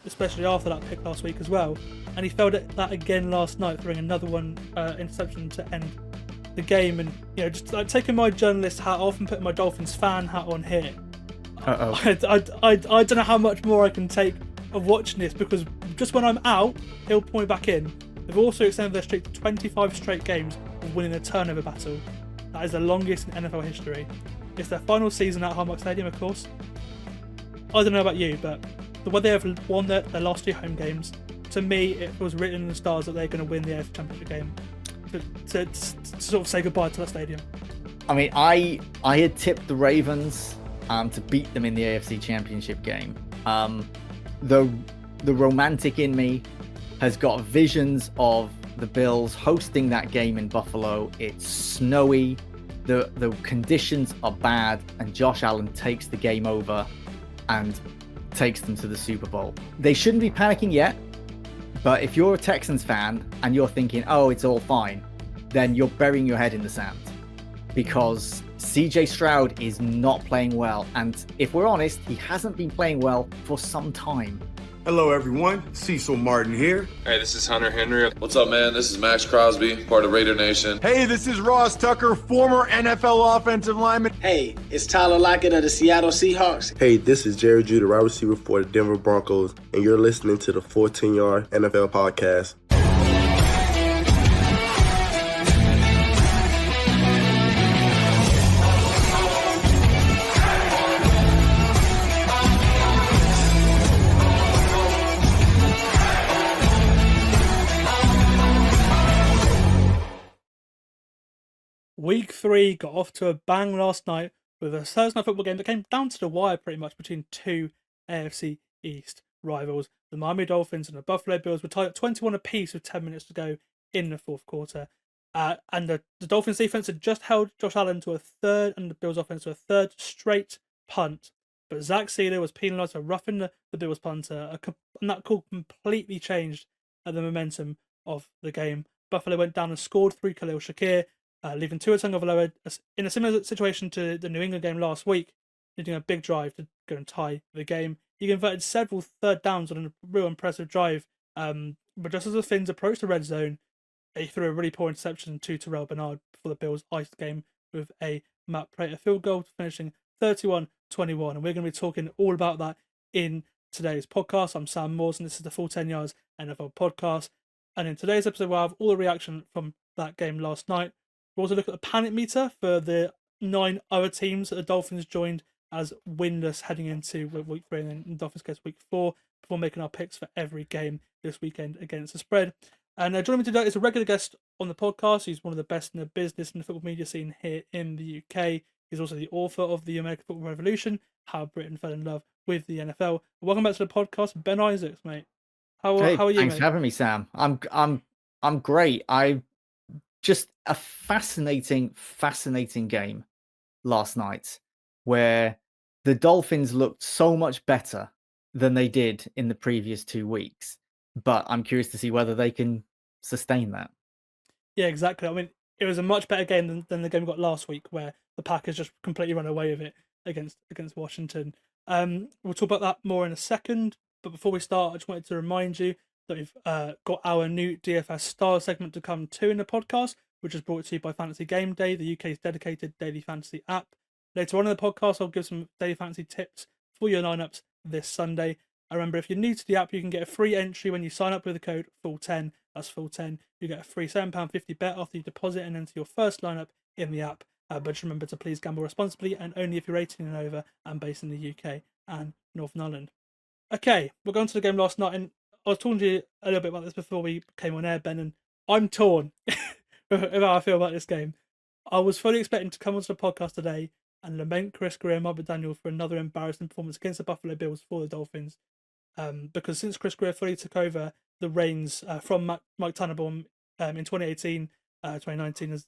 especially after that pick last week as well. And he failed at that again last night, throwing another one interception to end the game. And just like taking my journalist hat off and putting my Dolphins fan hat on here. I don't know how much more I can take of watching this, because just when I'm out, he'll pull me back in. They've also extended their streak to 25 straight games of winning a turnover battle. That is the longest in NFL history. It's their final season at Hard Rock Stadium, of course. I don't know about you, but the way they have won their last 2 home games, to me, it was written in the stars that they're going to win the AFC Championship game to sort of say goodbye to that stadium. I mean, I had tipped the Ravens to beat them in the AFC Championship game. The romantic in me has got visions of the Bills hosting that game in Buffalo. It's snowy, the conditions are bad, and Josh Allen takes the game over and takes them to the Super Bowl. They shouldn't be panicking yet, but if you're a Texans fan and you're thinking, oh, it's all fine, then you're burying your head in the sand, because CJ Stroud is not playing well, and if we're honest, he hasn't been playing well for some time. Hello, everyone. Cecil Martin here. Hey, this is Hunter Henry. What's up, man? This is Max Crosby, part of Raider Nation. Hey, this is Ross Tucker, former NFL offensive lineman. Hey, it's Tyler Lockett of the Seattle Seahawks. Hey, this is Jerry Judy, wide receiver for the Denver Broncos, and you're listening to the 14-Yard NFL Podcast. Week 3 got off to a bang last night with a Thursday night football game that came down to the wire pretty much between 2 AFC East rivals. The Miami Dolphins and the Buffalo Bills were tied at 21 apiece with 10 minutes to go in the fourth quarter. And the Dolphins defense had just held Josh Allen to a third and the Bills offense to a third straight punt. But Zach Sealer was penalised for roughing the Bills punter, and that call completely changed the momentum of the game. Buffalo went down and scored through Khalil Shakir, leaving Tua Tagovailoa in a similar situation to the New England game last week, needing a big drive to go and tie the game. He converted several third downs on a real impressive drive, but just as the Finns approached the red zone, he threw a really poor interception to Terrell Bernard before the Bills iced the game with a Matt Prater field goal, finishing 31-21. And we're going to be talking all about that in today's podcast. I'm Sam Morse, and this is the Full 10 Yards NFL podcast. And in today's episode, we'll have all the reaction from that game last night. We'll also look at the panic meter for the 9 other teams that the Dolphins joined as winless heading into week 3, and then in the Dolphins case week 4, before making our picks for every game this weekend against the spread. And joining me today is a regular guest on the podcast. He's one of the best in the business in the football media scene here in the UK. He's also the author of The American Football Revolution, How Britain Fell in Love with the NFL. Welcome back to the podcast, Ben Isaacs, mate. How are you, Thanks mate? for having me, Sam. I'm great. Just a fascinating game last night, where the Dolphins looked so much better than they did in the previous 2 weeks. But I'm curious to see whether they can sustain that. Yeah, exactly. I mean, it was a much better game than the game we got last week, where the Packers just completely ran away with it against Washington. We'll talk about that more in a second. But before we start, I just wanted to remind you that we've got our new DFS Stars segment to come too in the podcast, which is brought to you by Fantasy Gameday, the UK's dedicated daily fantasy app. Later on in the podcast, I'll give some daily fantasy tips for your lineups this Sunday. And remember, if you're new to the app, you can get a free entry when you sign up with the code FULL10. That's FULL10. You get a free £7.50 bet after you deposit and enter your first lineup in the app. But just remember to please gamble responsibly, and only if you're 18 and over and based in the UK and Northern Ireland. Okay, we're going to the game last night, and I was talking to you a little bit about this before we came on air, Ben, and I'm torn with how I feel about this game. I was fully expecting to come onto the podcast today and lament Chris Greer and Mike McDaniel for another embarrassing performance against the Buffalo Bills for the Dolphins. Because since Chris Greer fully took over the reins from Mike Tannenbaum in 2018, 2019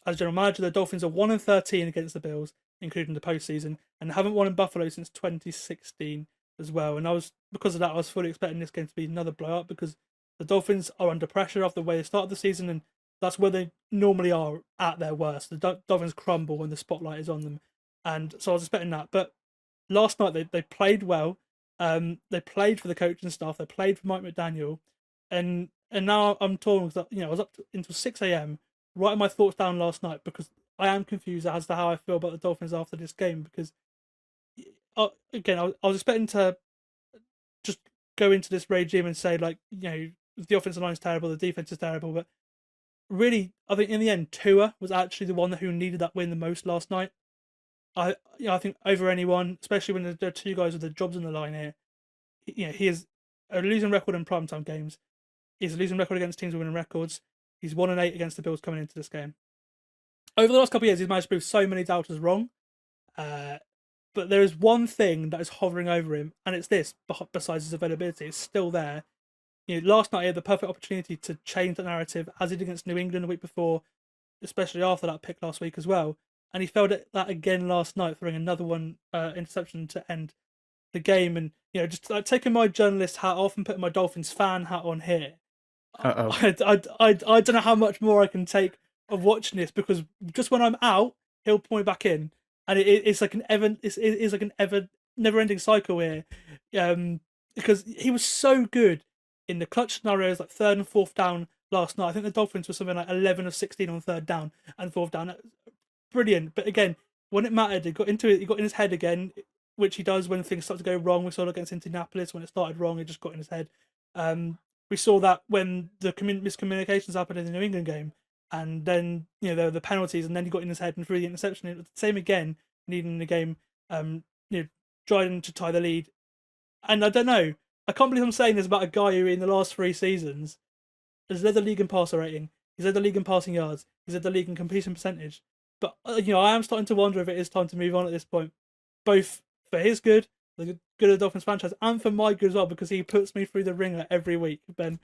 as general manager, the Dolphins are 1-13 against the Bills, including the postseason, and haven't won in Buffalo since 2016 as well. And because of that, I was fully expecting this game to be another blowout, because the Dolphins are under pressure after the way they started the season, and that's where they normally are at their worst. The Dolphins crumble when the spotlight is on them, and so I was expecting that. But last night they played well. They played for the coaching staff. They played for Mike McDaniel, and now I'm torn because I was up until 6 a.m. writing my thoughts down last night because I am confused as to how I feel about the Dolphins after this game because again I was expecting to just go into this regime and say like the offensive line is terrible, the defense is terrible, but really I think in the end Tua was actually the one who needed that win the most last night. I think over anyone, especially when there are two guys with their jobs on the line here. He is a losing record in primetime games. He's a losing record against teams with winning records. He's 1-8 against the Bills coming into this game. Over the last couple of years, he's managed to prove so many doubters wrong. But there is one thing that is hovering over him, and it's this. Besides his availability, it's still there. Last night he had the perfect opportunity to change the narrative, as he did against New England the week before, especially after that pick last week as well. And he failed at that again last night, throwing another one interception to end the game. And just like taking my journalist hat off and putting my Dolphins fan hat on here. I don't know how much more I can take of watching this because just when I'm out, he'll point back in, and it's like an ever never-ending cycle here. Because he was so good in the clutch scenarios, like 3rd and 4th down last night. I think the Dolphins were something like 11 of 16 on 3rd down and 4th down. Brilliant, but again, when it mattered, he got in his head again, which he does when things start to go wrong. We saw it against Indianapolis when it started wrong; it just got in his head. We saw that when the miscommunications happened in the New England game, and then there were the penalties, and then he got in his head and threw the interception. It was the same again, needing the game, trying to tie the lead. And I don't know, I can't believe I'm saying this about a guy who in the last 3 seasons has led the league in passer rating, he's led the league in passing yards, he's led the league in completion percentage. But I am starting to wonder if it is time to move on at this point, both for his good, the good of the Dolphins franchise, and for my good as well, because he puts me through the ringer every week. Ben,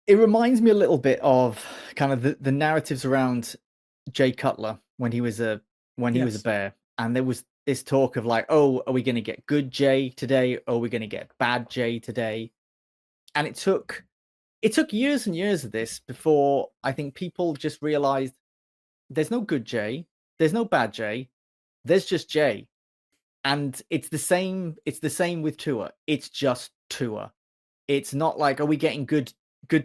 it reminds me a little bit of kind of the narratives around Jay Cutler when he was a Bear, and there was this talk of like, oh, are we going to get good Jay today, or are we going to get bad Jay today? And it took years and years of this before I think people just realized there's no good Jay, there's no bad Jay, there's just Jay. And it's the same with Tua. It's just Tua. It's not like, are we getting good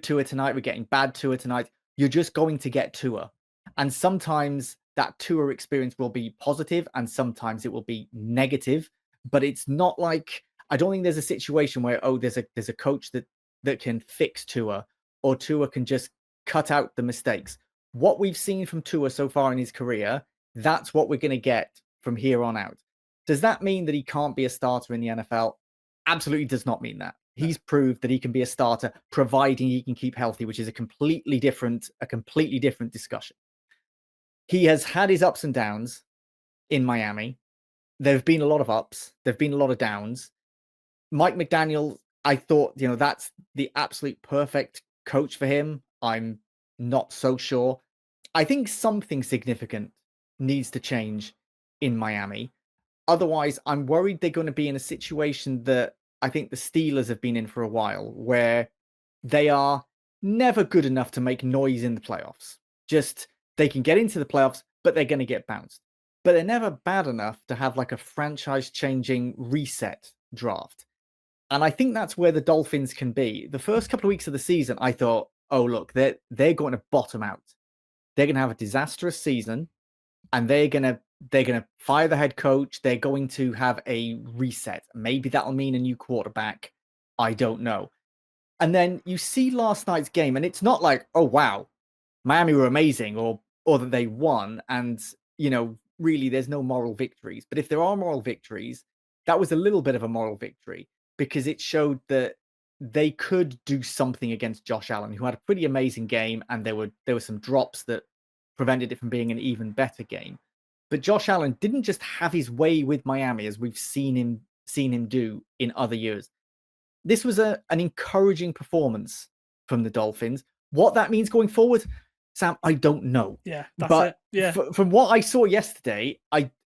Tua tonight? We're getting bad Tua tonight. You're just going to get Tua. And sometimes that Tua experience will be positive and sometimes it will be negative. But it's not like, I don't think there's a situation where, oh, there's a coach that can fix Tua, or Tua can just cut out the mistakes. What we've seen from Tua so far in his career, that's what we're going to get from here on out. Does that mean that he can't be a starter in the NFL? Absolutely does not mean that. He's proved that he can be a starter, providing he can keep healthy, which is a completely different discussion. He has had his ups and downs in Miami. There have been a lot of ups. There have been a lot of downs. Mike McDaniel, I thought, that's the absolute perfect coach for him. I'm not so sure. I think something significant needs to change in Miami. Otherwise, I'm worried they're going to be in a situation that I think the Steelers have been in for a while, where they are never good enough to make noise in the playoffs. Just, they can get into the playoffs, but they're going to get bounced. But they're never bad enough to have like a franchise-changing reset draft. And I think that's where the Dolphins can be. The first couple of weeks of the season, I thought, oh, look, they're going to bottom out. They're going to have a disastrous season, and they're going to fire the head coach. They're going to have a reset. Maybe that'll mean a new quarterback. I don't know. And then you see last night's game, and it's not like, oh, wow, Miami were amazing, or that they won, and, really there's no moral victories. But if there are moral victories, that was a little bit of a moral victory, because it showed that they could do something against Josh Allen, who had a pretty amazing game, and there were some drops that prevented it from being an even better game. But Josh Allen didn't just have his way with Miami as we've seen him do in other years. This was an encouraging performance from the Dolphins. What that means going forward, Sam, I don't know. Yeah, that's it. Yeah. From what I saw yesterday,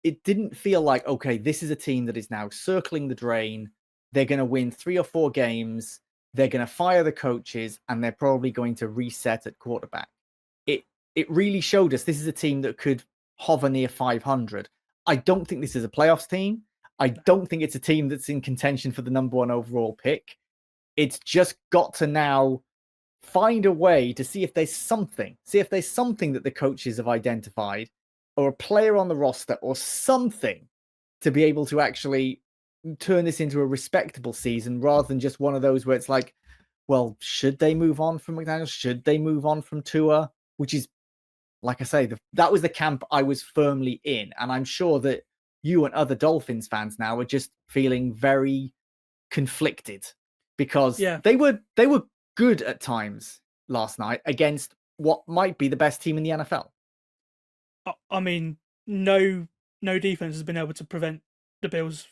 it didn't feel like, okay, this is a team that is now circling the drain. They're going to win 3 or 4 games. They're going to fire the coaches, and they're probably going to reset at quarterback. It really showed us this is a team that could hover near 500. I don't think this is a playoffs team. I don't think it's a team that's in contention for the number 1 overall pick. It's just got to now find a way to see if there's something that the coaches have identified, or a player on the roster, or something to be able to actually turn this into a respectable season, rather than just one of those where it's like, well, should they move on from McDaniels? Should they move on from Tua? Which is, like I say, that was the camp I was firmly in. And I'm sure that you and other Dolphins fans now are just feeling very conflicted, because they were good at times last night against what might be the best team in the NFL. I mean, no defense has been able to prevent the Bills,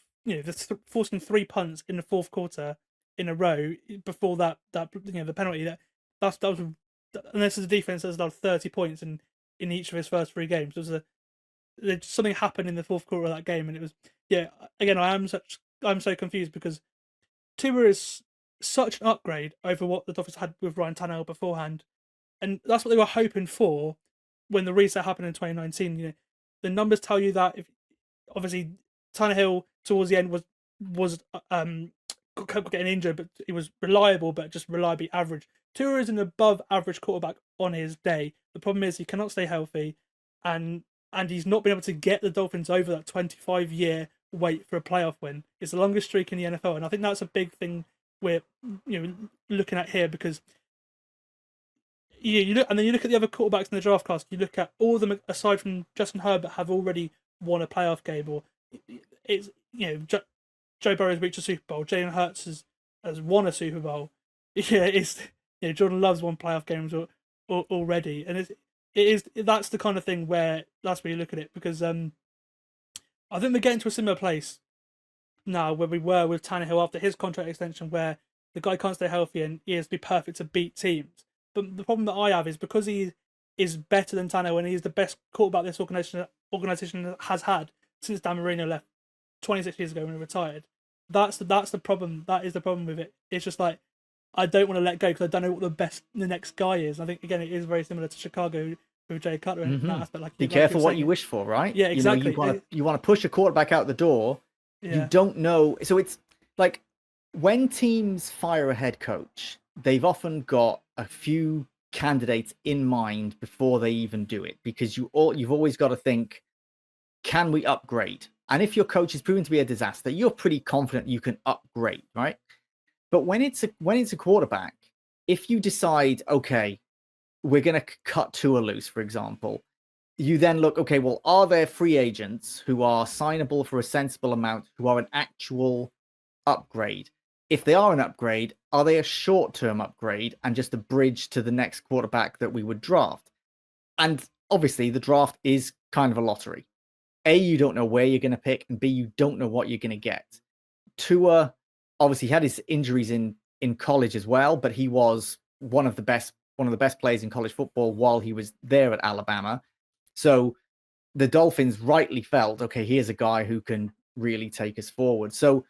forcing 3 punts in the fourth quarter in a row before that the penalty. That was, unless it's a defense that's allowed 30 points in each of his first 3 games. Something happened in the fourth quarter of that game, and it was again, I'm so confused, because Tua is such an upgrade over what the Dolphins had with Ryan Tannehill beforehand, and that's what they were hoping for when the reset happened in 2019. The numbers tell you that. If obviously Tannehill towards the end was getting injured, but he was reliable, but just reliably average. Tua is an above average quarterback on his day. The problem is he cannot stay healthy, and he's not been able to get the Dolphins over that 25-year wait for a playoff win. It's the longest streak in the NFL, and I think that's a big thing we're looking at here, because you look at the other quarterbacks in the draft class. You look at all of them aside from Justin Herbert have already won a playoff game, or it's Joe Burrow's reached a Super Bowl. Jalen Hurts has won a Super Bowl. Jordan Love's won playoff games already, and that's the kind of thing where that's where you look at it, because I think we're getting to a similar place now where we were with Tannehill after his contract extension, where the guy can't stay healthy and he has to be perfect to beat teams. But the problem that I have is, because he is better than Tannehill and he's the best quarterback this organization has had since Dan Marino left 26 years ago when he retired. That's the problem. That is the problem with it. It's just like, I don't want to let go because I don't know what the next guy is. I think, again, it is very similar to Chicago with Jay Cutler in that aspect. Like, be careful what you wish for, right? Yeah, exactly. You want to push a quarterback out the door. Yeah. You don't know. So it's like, when teams fire a head coach, they've often got a few candidates in mind before they even do it, because you've always got to think, can we upgrade? And if your coach is proven to be a disaster, you're pretty confident you can upgrade, right? But when it's a quarterback, if you decide, okay, we're going to cut Tua loose, for example, you then look, okay, well, are there free agents who are signable for a sensible amount, who are an actual upgrade? If they are an upgrade, are they a short-term upgrade and just a bridge to the next quarterback that we would draft? And obviously, the draft is kind of a lottery. A, you don't know where you're going to pick, and B, you don't know what you're going to get. Tua obviously had his injuries in college as well, but he was one of the best players in college football while he was there at Alabama. So the Dolphins rightly felt, okay, here's a guy who can really take us forward. So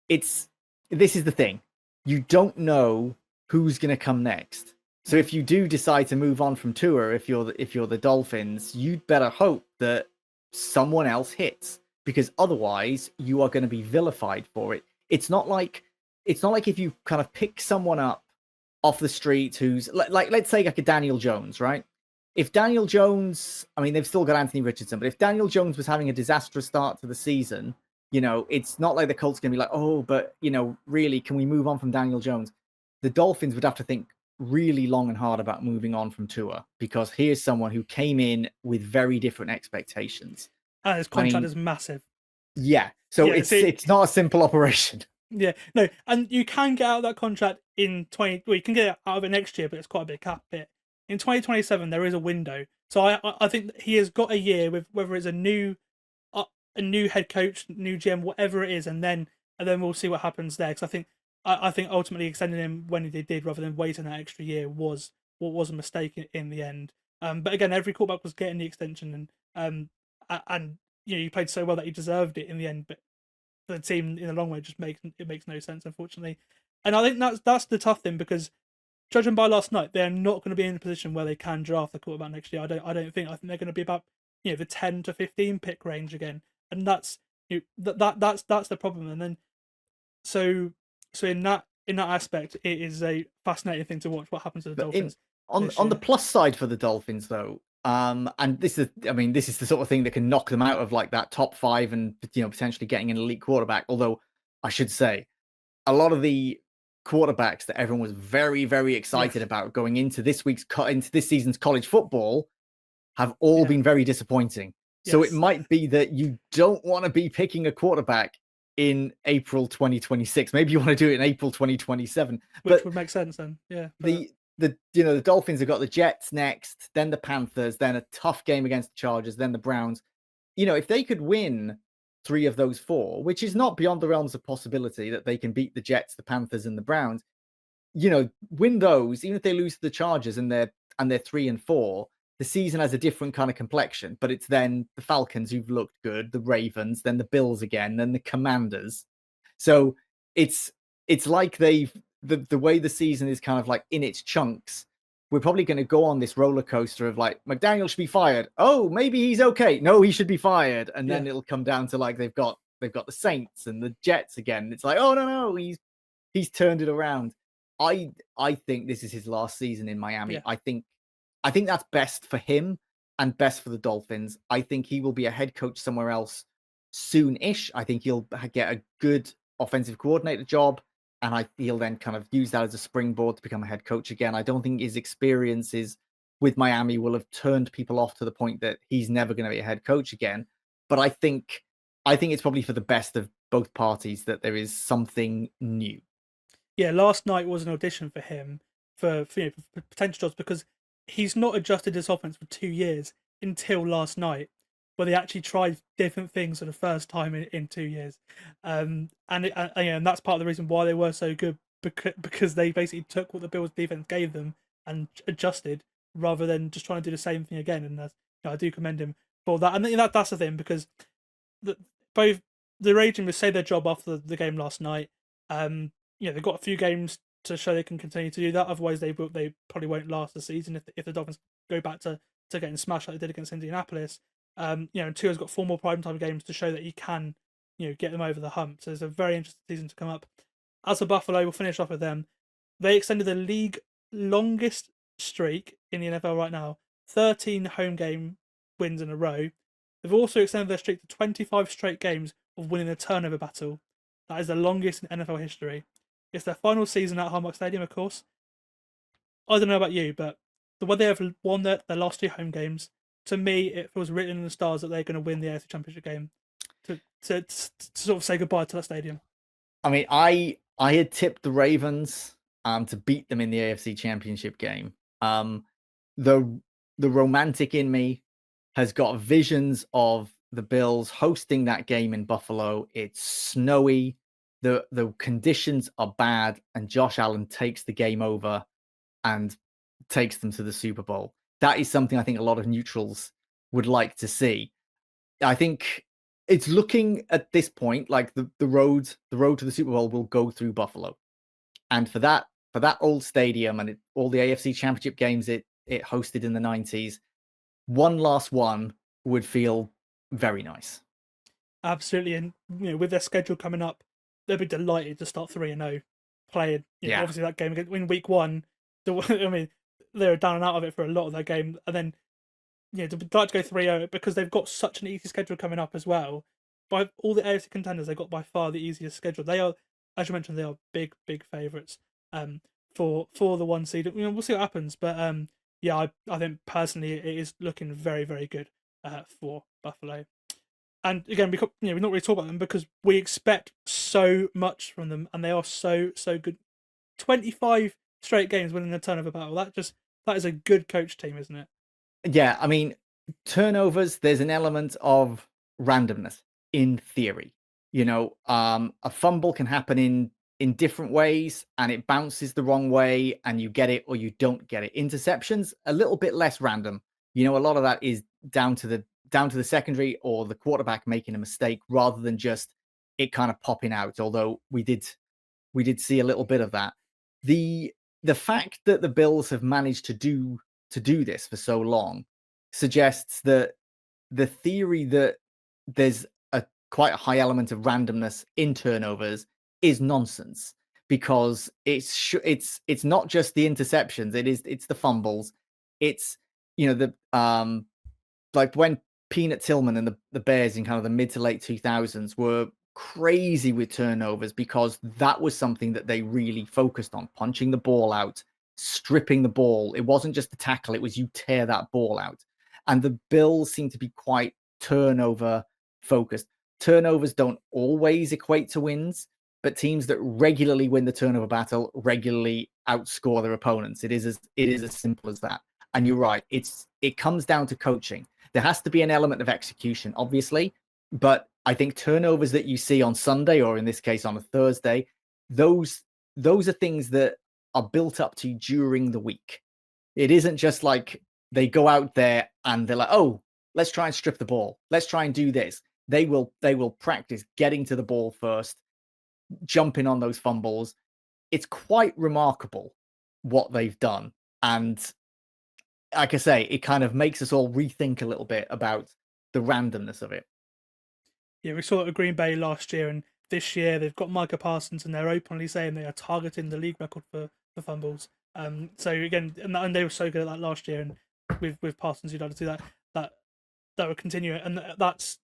this is the thing. You don't know who's going to come next. So if you do decide to move on from Tua, if you're the Dolphins, you'd better hope that someone else hits, because otherwise you are going to be vilified for it. It's not like if you kind of pick someone up off the street who's like let's say like a Daniel Jones, right? If Daniel Jones, I mean, they've still got Anthony Richardson, but if Daniel Jones was having a disastrous start to the season, it's not like the Colts going to be like, oh, but really, can we move on from Daniel Jones? The Dolphins would have to think really long and hard about moving on from Tua, because here's someone who came in with very different expectations. And his contract is massive. Yeah. So it's not a simple operation. Yeah. No, and you can get out of that contract in you can get out of it next year, but it's quite a big cap hit. In 2027, there is a window. So I think he has got a year with whether it's a new head coach, new GM, whatever it is, and then we'll see what happens there. Because I think ultimately extending him when he did, rather than waiting that extra year, was a mistake in the end. But again, every quarterback was getting the extension, and he played so well that he deserved it in the end. But for the team in the long run, it makes no sense, unfortunately. And I think that's the tough thing, because judging by last night, they're not going to be in a position where they can draft a quarterback next year. I think they're going to be about the 10 to 15 pick range again, and that's That's the problem. And then so in that aspect, it is a fascinating thing to watch what happens to the Dolphins. On the plus side for the Dolphins, though, and this is the sort of thing that can knock them out of like that top 5 and potentially getting an elite quarterback. Although I should say, a lot of the quarterbacks that everyone was very, very excited about going into this season's college football have all been very disappointing. So it might be that you don't want to be picking a quarterback in April 2026. Maybe you want to do it in April 2027. Which would make sense then. Yeah. The Dolphins have got the Jets next, then the Panthers, then a tough game against the Chargers, then the Browns. If they could win 3 of those 4, which is not beyond the realms of possibility that they can beat the Jets, the Panthers, and the Browns, win those, even if they lose to the Chargers and they're 3-4, the season has a different kind of complexion. But it's then the Falcons who've looked good, the Ravens, then the Bills again, then the Commanders. So it's like the way the season is kind of like in its chunks. We're probably going to go on this roller coaster of like, McDaniel should be fired. Oh, maybe he's okay. No, he should be fired. And then it'll come down to like they've got the Saints and the Jets again. It's like, oh no, he's turned it around. I think this is his last season in Miami. Yeah. I think that's best for him and best for the Dolphins. I think he will be a head coach somewhere else soon-ish. I think he'll get a good offensive coordinator job, and he'll then kind of use that as a springboard to become a head coach again. I don't think his experiences with Miami will have turned people off to the point that he's never going to be a head coach again. But I think it's probably for the best of both parties that there is something new. Yeah, last night was an audition for him for potential jobs, because he's not adjusted his offense for 2 years until last night, where they actually tried different things for the first time in 2 years. And that's part of the reason why they were so good, because they basically took what the Bills defense gave them and adjusted, rather than just trying to do the same thing again. And I do commend him for that. And that's the thing, because both the Raging say their job after the game last night. They've got a few games to show they can continue to do that. Otherwise, they probably won't last the season if the Dolphins go back to getting smashed like they did against Indianapolis. And Tua's got 4 more primetime games to show that he can, get them over the hump. So it's a very interesting season to come up. As for Buffalo, we'll finish off with them. They extended the league longest streak in the NFL right now, 13 home game wins in a row. They've also extended their streak to 25 straight games of winning the turnover battle. That is the longest in NFL history. It's their final season at Hard Rock Stadium, of course. I don't know about you, but the way they have won their last 2 home games, to me, it feels written in the stars that they're going to win the AFC Championship game to sort of say goodbye to that stadium. I mean, I had tipped the Ravens to beat them in the AFC Championship game. The romantic in me has got visions of the Bills hosting that game in Buffalo. It's snowy. The conditions are bad, and Josh Allen takes the game over and takes them to the Super Bowl. That is something I think a lot of neutrals would like to see. I think it's looking at this point like the road to the Super Bowl will go through Buffalo. And for that old stadium and all the AFC Championship games it hosted in the 90s, one last one would feel very nice. Absolutely. And with their schedule coming up, they'll be delighted to start 3-0 playing. Obviously that game in week 1, I mean, they were down and out of it for a lot of their game, and then they'd like to go 3-0 because they've got such an easy schedule coming up as well. By all the AFC contenders, they've got by far the easiest schedule. They are, as you mentioned, they are big favourites for the 1 seed. We'll see what happens, but I think personally it is looking very, very good for Buffalo. And again, we're not really talking about them because we expect so much from them, and they are so good. 25 straight games winning the turnover battle. That is a good coach team, isn't it? Yeah, I mean, turnovers. There's an element of randomness in theory. A fumble can happen in different ways, and it bounces the wrong way, and you get it or you don't get it. Interceptions a little bit less random. A lot of that is down to the secondary or the quarterback making a mistake rather than just it kind of popping out. Although we did see a little bit of that. The fact that the Bills have managed to do this for so long suggests that the theory that there's quite a high element of randomness in turnovers is nonsense, because it's not just the interceptions, it's the fumbles, it's the like when Peanut Tillman and the Bears in kind of the mid to late 2000s were crazy with turnovers, because that was something that they really focused on, punching the ball out, stripping the ball. It wasn't just the tackle, it was you tear that ball out. And the Bills seem to be quite turnover focused. Turnovers don't always equate to wins, but teams that regularly win the turnover battle regularly outscore their opponents. It is as simple as that. And you're right, it comes down to coaching. There has to be an element of execution, obviously, but I think turnovers that you see on Sunday, or in this case on a Thursday, those are things that are built up to during the week. It isn't just like they go out there and they're like, oh, let's try and strip the ball. Let's try and do this. They will practice getting to the ball first, jumping on those fumbles. It's quite remarkable what they've done. And like I say, it kind of makes us all rethink a little bit about the randomness of it. Yeah, we saw it at Green Bay last year, and this year they've got Micah Parsons, and they're openly saying they are targeting the league record for fumbles. So again, and they were so good at that last year, and with Parsons, you'd like to see that would continue, and that's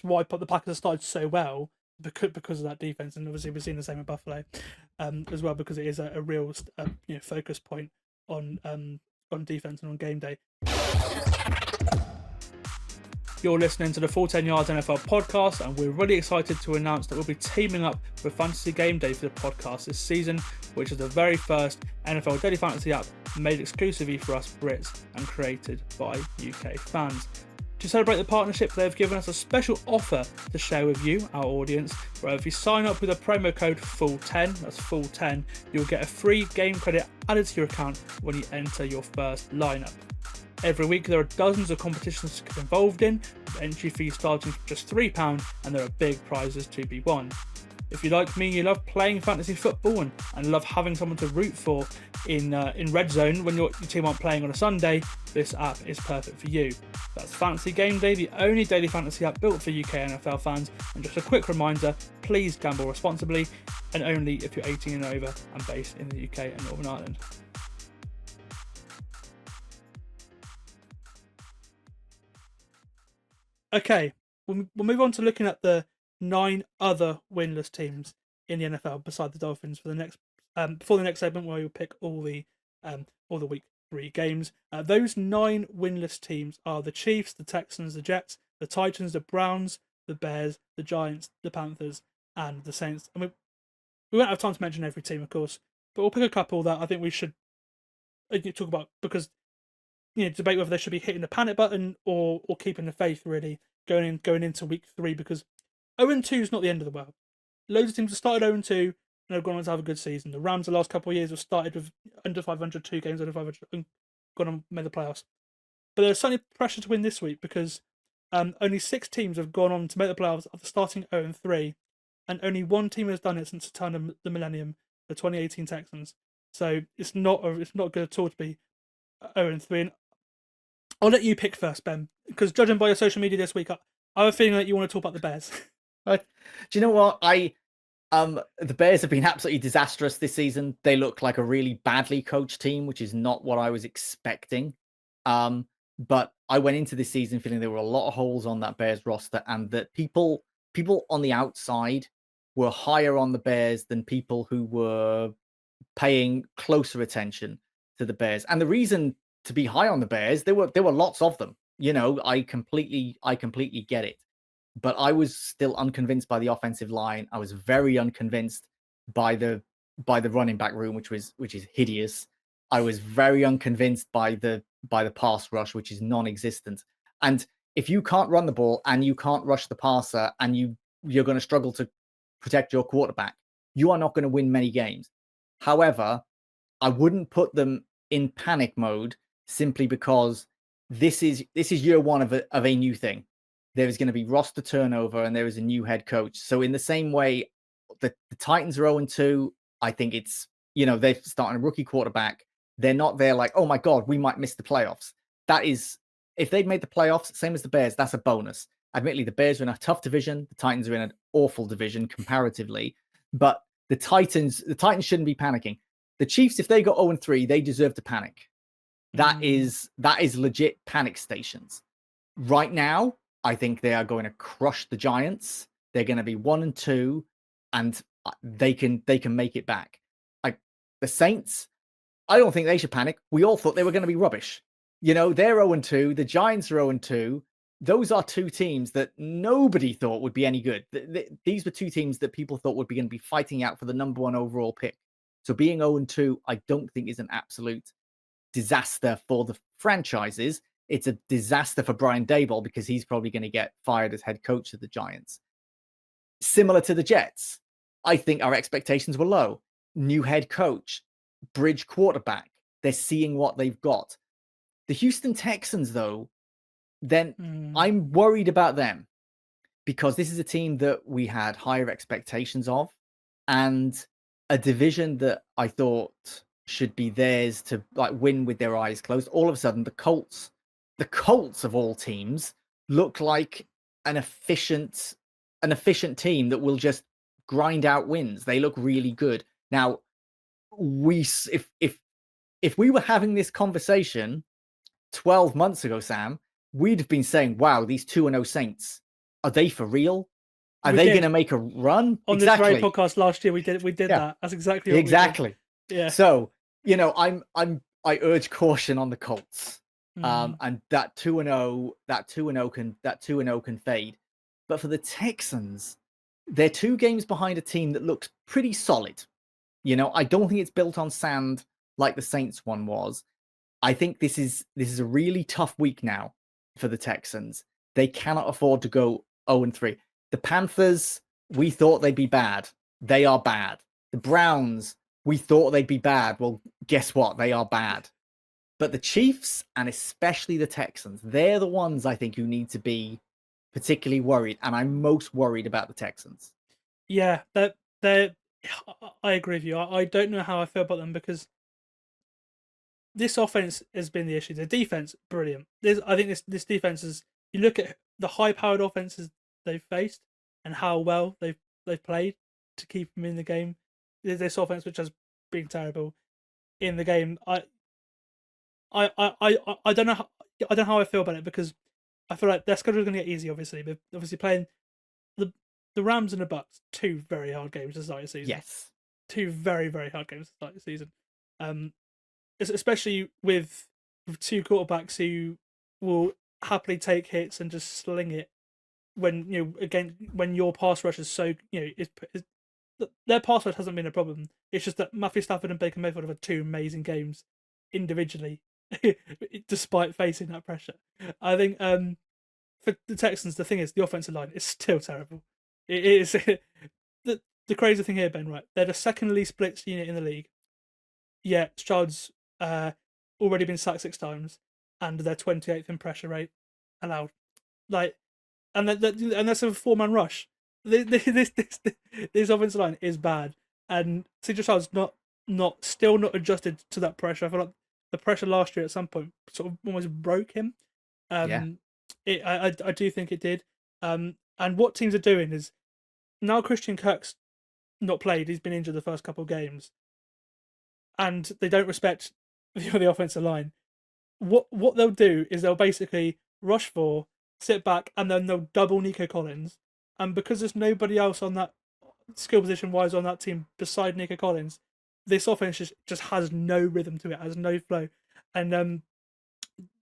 why the Packers have started so well, because of that defense, and obviously we've seen the same at Buffalo, as well, because it is a real focus point on defense and on game day. You're listening to the Full 10 Yards NFL podcast, and we're really excited to announce that we'll be teaming up with Fantasy Gameday for the podcast this season, which is the very first NFL daily fantasy app made exclusively for us Brits and created by UK fans. To celebrate the partnership, they've given us a special offer to share with you, our audience, where if you sign up with a promo code FULL10, that's FULL10, you'll get a free game credit added to your account when you enter your first lineup. Every week there are dozens of competitions to get involved in, with entry fees starting from just £3, and there are big prizes to be won. If you're like me, you love playing fantasy football and love having someone to root for in red zone when your team aren't playing on a Sunday, this app is perfect for you. That's Fantasy Gameday, the only daily fantasy app built for UK NFL fans. And just a quick reminder, please gamble responsibly, and only if you're 18 and over and based in the UK and Northern Ireland. Okay, we'll move on to looking at the 9 other winless teams in the NFL beside the Dolphins for the next before the next segment, where we'll pick all the week 3 games. Those 9 winless teams are the Chiefs, the Texans, the Jets, the Titans, the Browns, the Bears, the Giants, the Panthers, and the Saints. I mean, we won't have time to mention every team, of course, but we'll pick a couple that I think we should talk about, because debate whether they should be hitting the panic button or keeping the faith, really, going into week 3, because 0-2 is not the end of the world. Loads of teams have started 0-2 and have gone on to have a good season. The Rams the last couple of years have started with under 500, 2 games under 500, and gone on made the playoffs. But there's certainly pressure to win this week, because only 6 teams have gone on to make the playoffs after starting 0-3, and only 1 team has done it since the turn of the millennium, the 2018 Texans. So it's not good at all to be 0-3. And I'll let you pick first, Ben, because judging by your social media this week, I have a feeling that you want to talk about the Bears. Do you know what? The Bears have been absolutely disastrous this season. They look like a really badly coached team, which is not what I was expecting. But I went into this season feeling there were a lot of holes on that Bears roster, and that people on the outside were higher on the Bears than people who were paying closer attention to the Bears. And the reason to be high on the Bears, there were lots of them. I completely get it. But I was still unconvinced by the offensive line. I was very unconvinced by the running back room, which is hideous. I was very unconvinced by the pass rush, which is non-existent. And if you can't run the ball and you can't rush the passer, and you're going to struggle to protect your quarterback, you are not going to win many games. However, I wouldn't put them in panic mode, simply because this is year 1 of a new thing. There is going to be roster turnover, and there is a new head coach. So in the same way, the Titans are 0-2. I think it's, they're starting a rookie quarterback. They're not there like, oh my God, we might miss the playoffs. That is, if they'd made the playoffs, same as the Bears, that's a bonus. Admittedly, the Bears are in a tough division. The Titans are in an awful division comparatively. But the Titans shouldn't be panicking. The Chiefs, if they got 0-3, they deserve to panic. That is legit panic stations. Right now, I think they are going to crush the Giants. They're going to be 1-2, and they can make it back. Like the Saints, I don't think they should panic. We all thought they were going to be rubbish. They're 0-2. The Giants are 0-2. Those are two teams that nobody thought would be any good. These were two teams that people thought would be going to be fighting out for the number 1 overall pick. So being 0-2, I don't think is an absolute disaster for the franchises. It's a disaster for Brian Daboll because he's probably going to get fired as head coach of the Giants. Similar to the Jets, I think our expectations were low. New head coach, bridge quarterback. They're seeing what they've got. The Houston Texans, though, then I'm worried about them because this is a team that we had higher expectations of and a division that I thought should be theirs to like win with their eyes closed. All of a sudden, the Colts of all teams look like an efficient team that will just grind out wins. They look really good. Now, if we were having this conversation 12 months ago, Sam, we'd have been saying, wow, these 2-0 Saints, are they for real? Are they going to make a run? On this very podcast last year, we did that. That's exactly what we did. Yeah. So, I urge caution on the Colts. And that 2-0 can fade. But for the Texans, they're 2 games behind a team that looks pretty solid. I don't think it's built on sand like the Saints one was. I think this is a really tough week now for the Texans. They cannot afford to go 0-3. The Panthers, we thought they'd be bad. They are bad. The Browns, we thought they'd be bad. Well, guess what? They are bad. But the Chiefs, and especially the Texans, they're the ones I think who need to be particularly worried. And I'm most worried about the Texans. Yeah, I agree with you. I don't know how I feel about them because this offense has been the issue. The defense, brilliant. I think this defense is. You look at the high-powered offenses they've faced and how well they've played to keep them in the game. This offense, which has been terrible in the game, I don't know how I feel about it because I feel like their schedule is going to get easy. Obviously, but obviously playing the Rams and the Bucks, 2 very hard games to start the season. Yes, 2 very, very hard games to start the season. Especially with 2 quarterbacks who will happily take hits and just sling it when when your pass rush is so their pass rush hasn't been a problem. It's just that Matthew Stafford and Baker Mayfield have had 2 amazing games individually, despite facing that pressure. I think for the Texans, the thing is the offensive line is still terrible. It is the crazy thing here, Ben. Right, they're the second least blitzed unit in the league. Yeah, Stroud's already been sacked 6 times, and they're 28th in pressure rate allowed. And that's a 4-man rush. This offensive line is bad, and CJ Stroud's still not adjusted to that pressure. I feel like the pressure last year at some point sort of almost broke him. I do think it did. And what teams are doing is now Christian Kirk's not played. He's been injured the first couple of games, and they don't respect the offensive line. What they'll do is they'll basically rush 4, sit back, and then they'll double Nico Collins. And because there's nobody else on that skill position wise on that team beside Nico Collins, this offense just has no rhythm to it, has no flow. And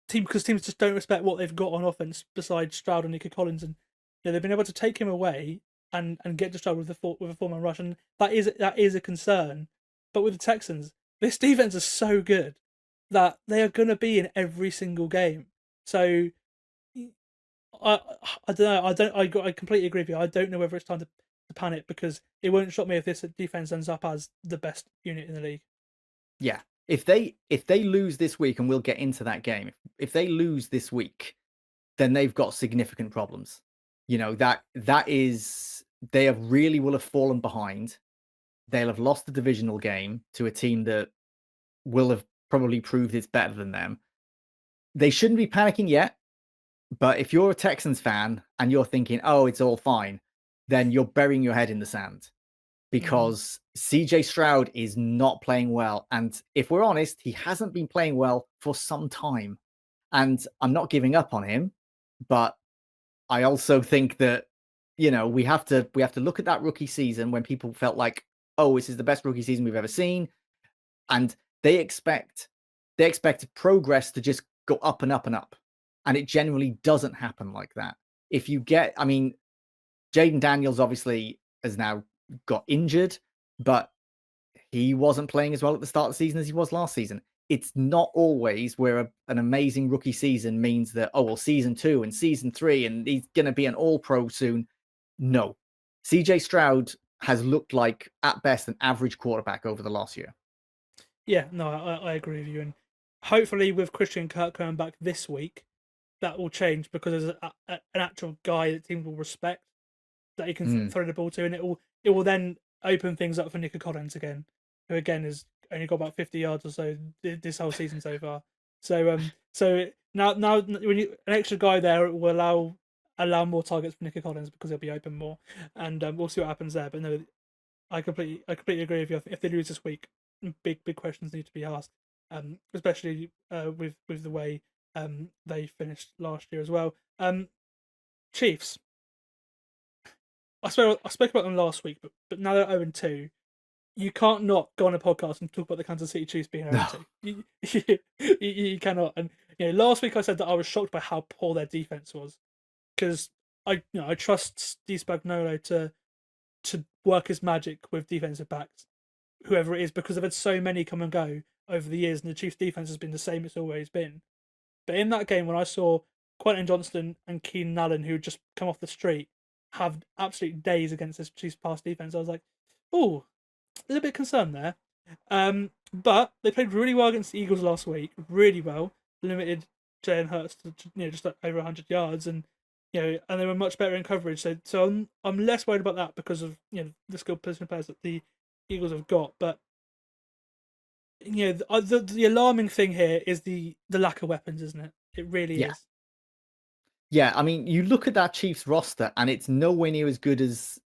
teams just don't respect what they've got on offense besides Stroud and Nico Collins, and they've been able to take him away and get to Stroud with a 4-man rush, and that is a concern. But with the Texans, this defense is so good that they are going to be in every single game. So I don't know. I completely agree with you. I don't know whether it's time to panic because it won't shock me if this defense ends up as the best unit in the league. Yeah. If they lose this week, and we'll get into that game, if they lose this week, then they've got significant problems. That is, they will have fallen behind. They'll have lost the divisional game to a team that will have probably proved it's better than them. They shouldn't be panicking yet, But if you're a Texans fan and you're thinking, oh, it's all fine, then you're burying your head in the sand because CJ Stroud is not playing well. And if we're honest, he hasn't been playing well for some time. And I'm not giving up on him, but I also think that, we have to look at that rookie season when people felt like, oh, this is the best rookie season we've ever seen. And they expect progress to just go up and up and up. And it generally doesn't happen like that. If you get, Jaden Daniels obviously has now got injured, but he wasn't playing as well at the start of the season as he was last season. It's not always where an amazing rookie season means that, oh, well, season 2 and season 3, and he's going to be an all-pro soon. No. CJ Stroud has looked like, at best, an average quarterback over the last year. Yeah, no, I agree with you. And hopefully with Christian Kirk coming back this week, that will change because there's an actual guy that teams will respect that he can throw the ball to, and it will then open things up for Nico Collins again, who again has only got about 50 yards or so this whole season so far. So now when an extra guy there will allow more targets for Nico Collins because he'll be open more, and we'll see what happens there. But no, I completely agree with you. If they lose this week, big questions need to be asked, especially with the way they finished last year as well. Chiefs. I spoke about them last week, but now they're 0-2. You can't not go on a podcast and talk about the Kansas City Chiefs being 0-2. You cannot. And last week I said that I was shocked by how poor their defense was, because I trust Steve Spagnuolo to work his magic with defensive backs, whoever it is, because they've had so many come and go over the years, and the Chiefs' defense has been the same it's always been. But in that game, when I saw Quentin Johnston and Keenan Allen, who had just come off the street, have absolute days against this Chiefs pass defense, I was like, oh, there's a bit of concern there. But they played really well against the Eagles last week, really well, limited Jalen Hurts to just over 100 yards, and and they were much better in coverage. So I'm less worried about that because of the skilled position players that the Eagles have got. But the alarming thing here is the lack of weapons, isn't it? It really is. Yeah, you look at that Chiefs roster and it's nowhere near as good as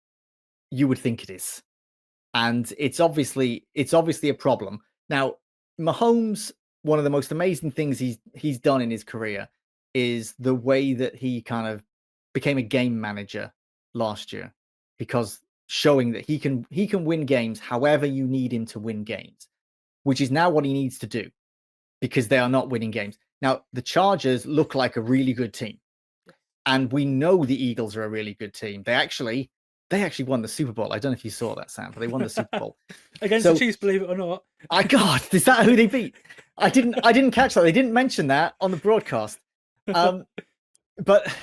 you would think it is. And it's obviously a problem. Now, Mahomes, one of the most amazing things he's done in his career is the way that he kind of became a game manager last year, because showing that he can win games however you need him to win games, which is now what he needs to do, because they are not winning games. Now, the Chargers look like a really good team. And we know the Eagles are a really good team. They actually won the Super Bowl. I don't know if you saw that, Sam, but they won the Super Bowl against the Chiefs, believe it or not. God, is that who they beat? I didn't catch that. They didn't mention that on the broadcast. But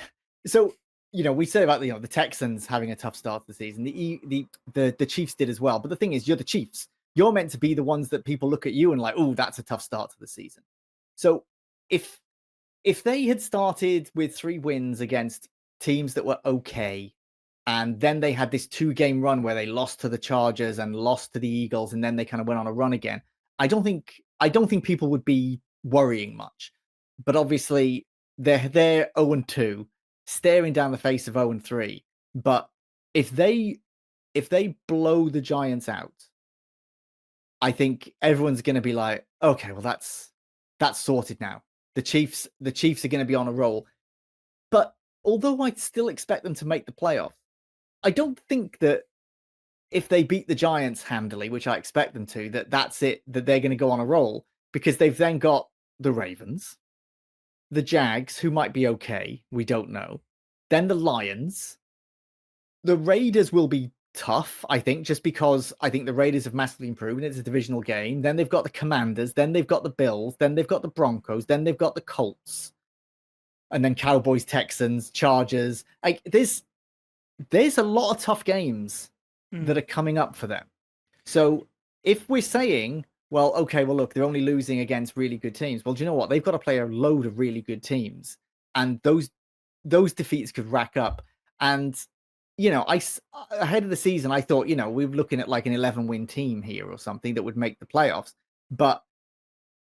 so we say about the Texans having a tough start to the season. The Chiefs did as well. But the thing is, you're the Chiefs. You're meant to be the ones that people look at you and like, oh, that's a tough start to the season. So if they had started with 3 wins against teams that were okay, and then they had this 2-game run where they lost to the Chargers and lost to the Eagles, and then they kind of went on a run again, I don't think people would be worrying much. But obviously they're 0-2, staring down the face of 0-3. But if they blow the Giants out, I think everyone's going to be like, okay, well that's sorted now. The Chiefs are going to be on a roll. But although I still expect them to make the playoffs, I don't think that if they beat the Giants handily, which I expect them to, that's it, that they're going to go on a roll, because they've then got the Ravens, the Jags, who might be okay, we don't know, then the Lions. The Raiders will be tough, I think, just because I think the Raiders have massively improved and it's a divisional game. Then they've got the Commanders, then they've got the Bills, then they've got the Broncos, then they've got the Colts, and then Cowboys, Texans, Chargers. Like there's a lot of tough games that are coming up for them. So if we're saying, well, okay, well, look, they're only losing against really good teams. Well, do you know what? They've got to play a load of really good teams, and those defeats could rack up. And ahead of the season, I thought, we were looking at like an 11-win team here or something that would make the playoffs. But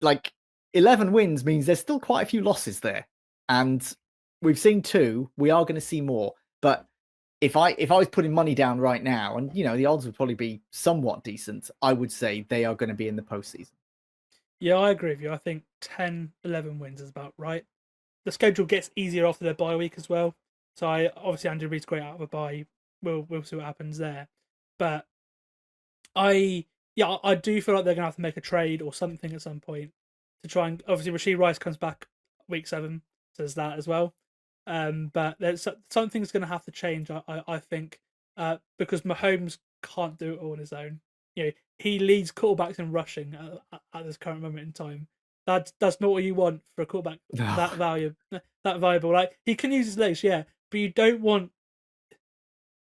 like 11 wins means there's still quite a few losses there. And we've seen 2. We are going to see more. But if I was putting money down right now, and the odds would probably be somewhat decent, I would say they are going to be in the postseason. Yeah, I agree with you. I think 10, 11 wins is about right. The schedule gets easier after their bye week as well. So obviously Andy Reid's great out of a bye. We'll see what happens there. But I do feel like they're gonna have to make a trade or something at some point to try and obviously Rashid Rice comes back week 7, says that as well. But there's something's gonna have to change. I think because Mahomes can't do it all on his own. He leads quarterbacks in rushing at this current moment in time. That's not what you want for a quarterback that valuable. Like he can use his legs, yeah, but you don't want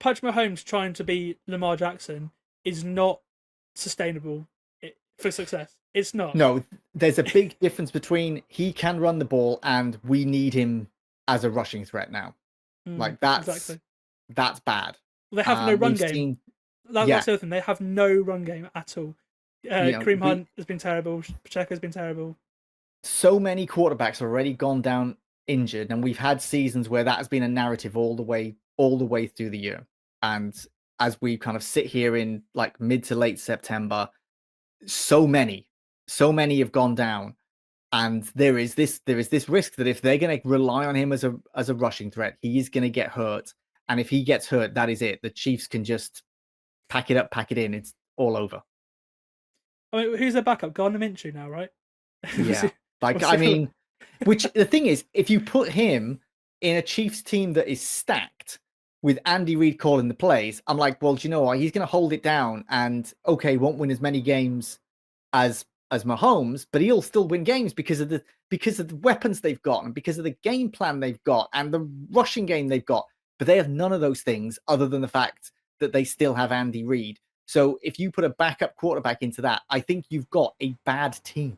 Patrick Mahomes trying to be Lamar Jackson is not sustainable for success. It's not. No, there's a big difference between he can run the ball and we need him as a rushing threat now. Like that's bad. They have no run we've game. seen- That's the other thing. They have no run game at all. Kareem we- Hunt has been terrible. Pacheco's been terrible. So many quarterbacks have already gone down injured, and we've had seasons where that has been a narrative all the way through the year. And as we kind of sit here in like mid to late September, so many have gone down, and there is this risk that if they're going to rely on him as a rushing threat, he is going to get hurt, and if he gets hurt, that is it. The Chiefs can just pack it up, pack it in. It's all over. I mean, who's their backup? Gardner Minshew now, right? Yeah, I mean, which the thing is, if you put him in a Chiefs team that is stacked with Andy Reid calling the plays, I'm like, well, do you know what? He's going to hold it down, and okay, won't win as many games as Mahomes, but he'll still win games because of the weapons they've got and because of the game plan they've got and the rushing game they've got. But they have none of those things other than the fact that they still have Andy Reid. So if you put a backup quarterback into that, I think you've got a bad team.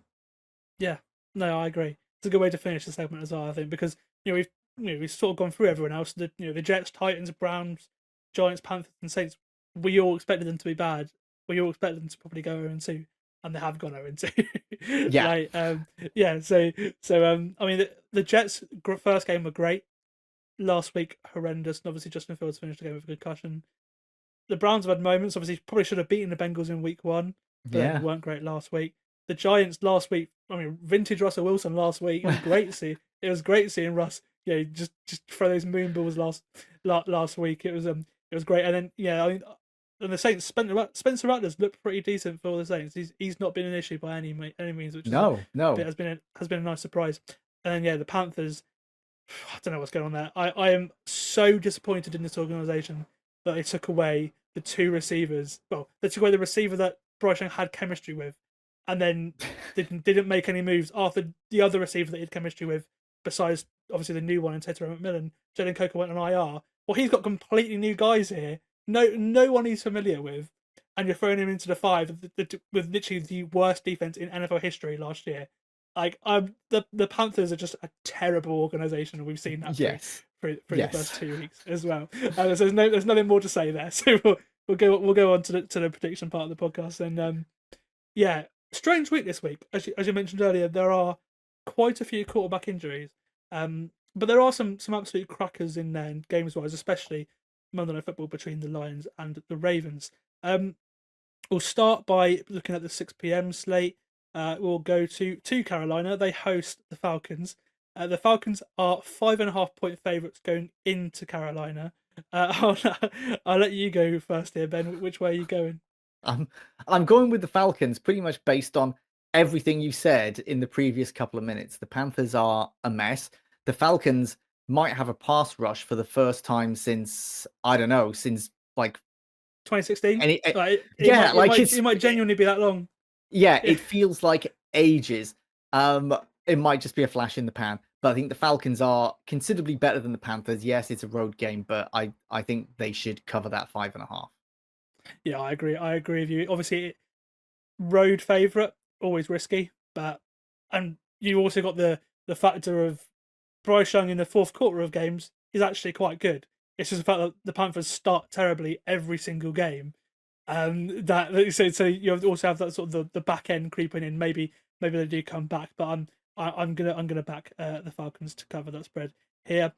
Yeah, no, I agree. It's a good way to finish the segment as well, I think, because we've sort of gone through everyone else. The Jets, Titans, Browns, Giants, Panthers, and Saints. We all expected them to be bad. We all expected them to probably go 0-2, and they have gone 0-2. Yeah, So I mean, the Jets' first game were great. Last week, horrendous. And obviously, Justin Fields finished the game with a concussion. The Browns have had moments. Obviously, probably should have beaten the Bengals in week 1, but they weren't great last week. The Giants last week, I mean, vintage Russell Wilson last week. It was great to see. It was great seeing Russ, just throw those moon balls last week. It was great. And then I mean, and the Saints, Spencer Rattler's looked pretty decent for the Saints. He's not been an issue by any means, which has been a nice surprise. And then the Panthers, I don't know what's going on there. I am so disappointed in this organization that they took away the 2 receivers. Well, they took away the receiver that Bryce Young had chemistry with, and then didn't make any moves after the other receiver that he had chemistry with, besides obviously the new one in Taylor McMillan. Jalen Coker went on IR. Well, he's got completely new guys here. No one he's familiar with, and you're throwing him into the 5 with literally the worst defense in NFL history last year. Like the Panthers are just a terrible organization, and we've seen that for the first 2 weeks as well. So there's nothing more to say there. So we'll go on to the prediction part of the podcast. And strange week this week. As you mentioned earlier, there are quite a few quarterback injuries, but there are some absolute crackers in there games wise, especially Monday Night Football between the Lions and the Ravens. We'll start by looking at the 6 p.m. slate. We'll go to Carolina. They host the Falcons. The Falcons are 5.5 point favourites going into Carolina. I'll let you go first here, Ben. Which way are you going? I'm going with the Falcons pretty much based on everything you said in the previous couple of minutes. The Panthers are a mess. The Falcons might have a pass rush for the first time since like 2016. It might genuinely be that long. Yeah, it feels like ages. It might just be a flash in the pan, but I think the Falcons are considerably better than the Panthers. Yes, it's a road game, but I think they should cover that 5.5. Yeah, I agree. I agree with you. Obviously, road favourite, always risky, and you also got the factor of Bryce Young in the fourth quarter of games is actually quite good. It's just the fact that the Panthers start terribly every single game. So you also have that sort of the back end creeping in. Maybe they do come back, but I'm gonna back the Falcons to cover that spread here.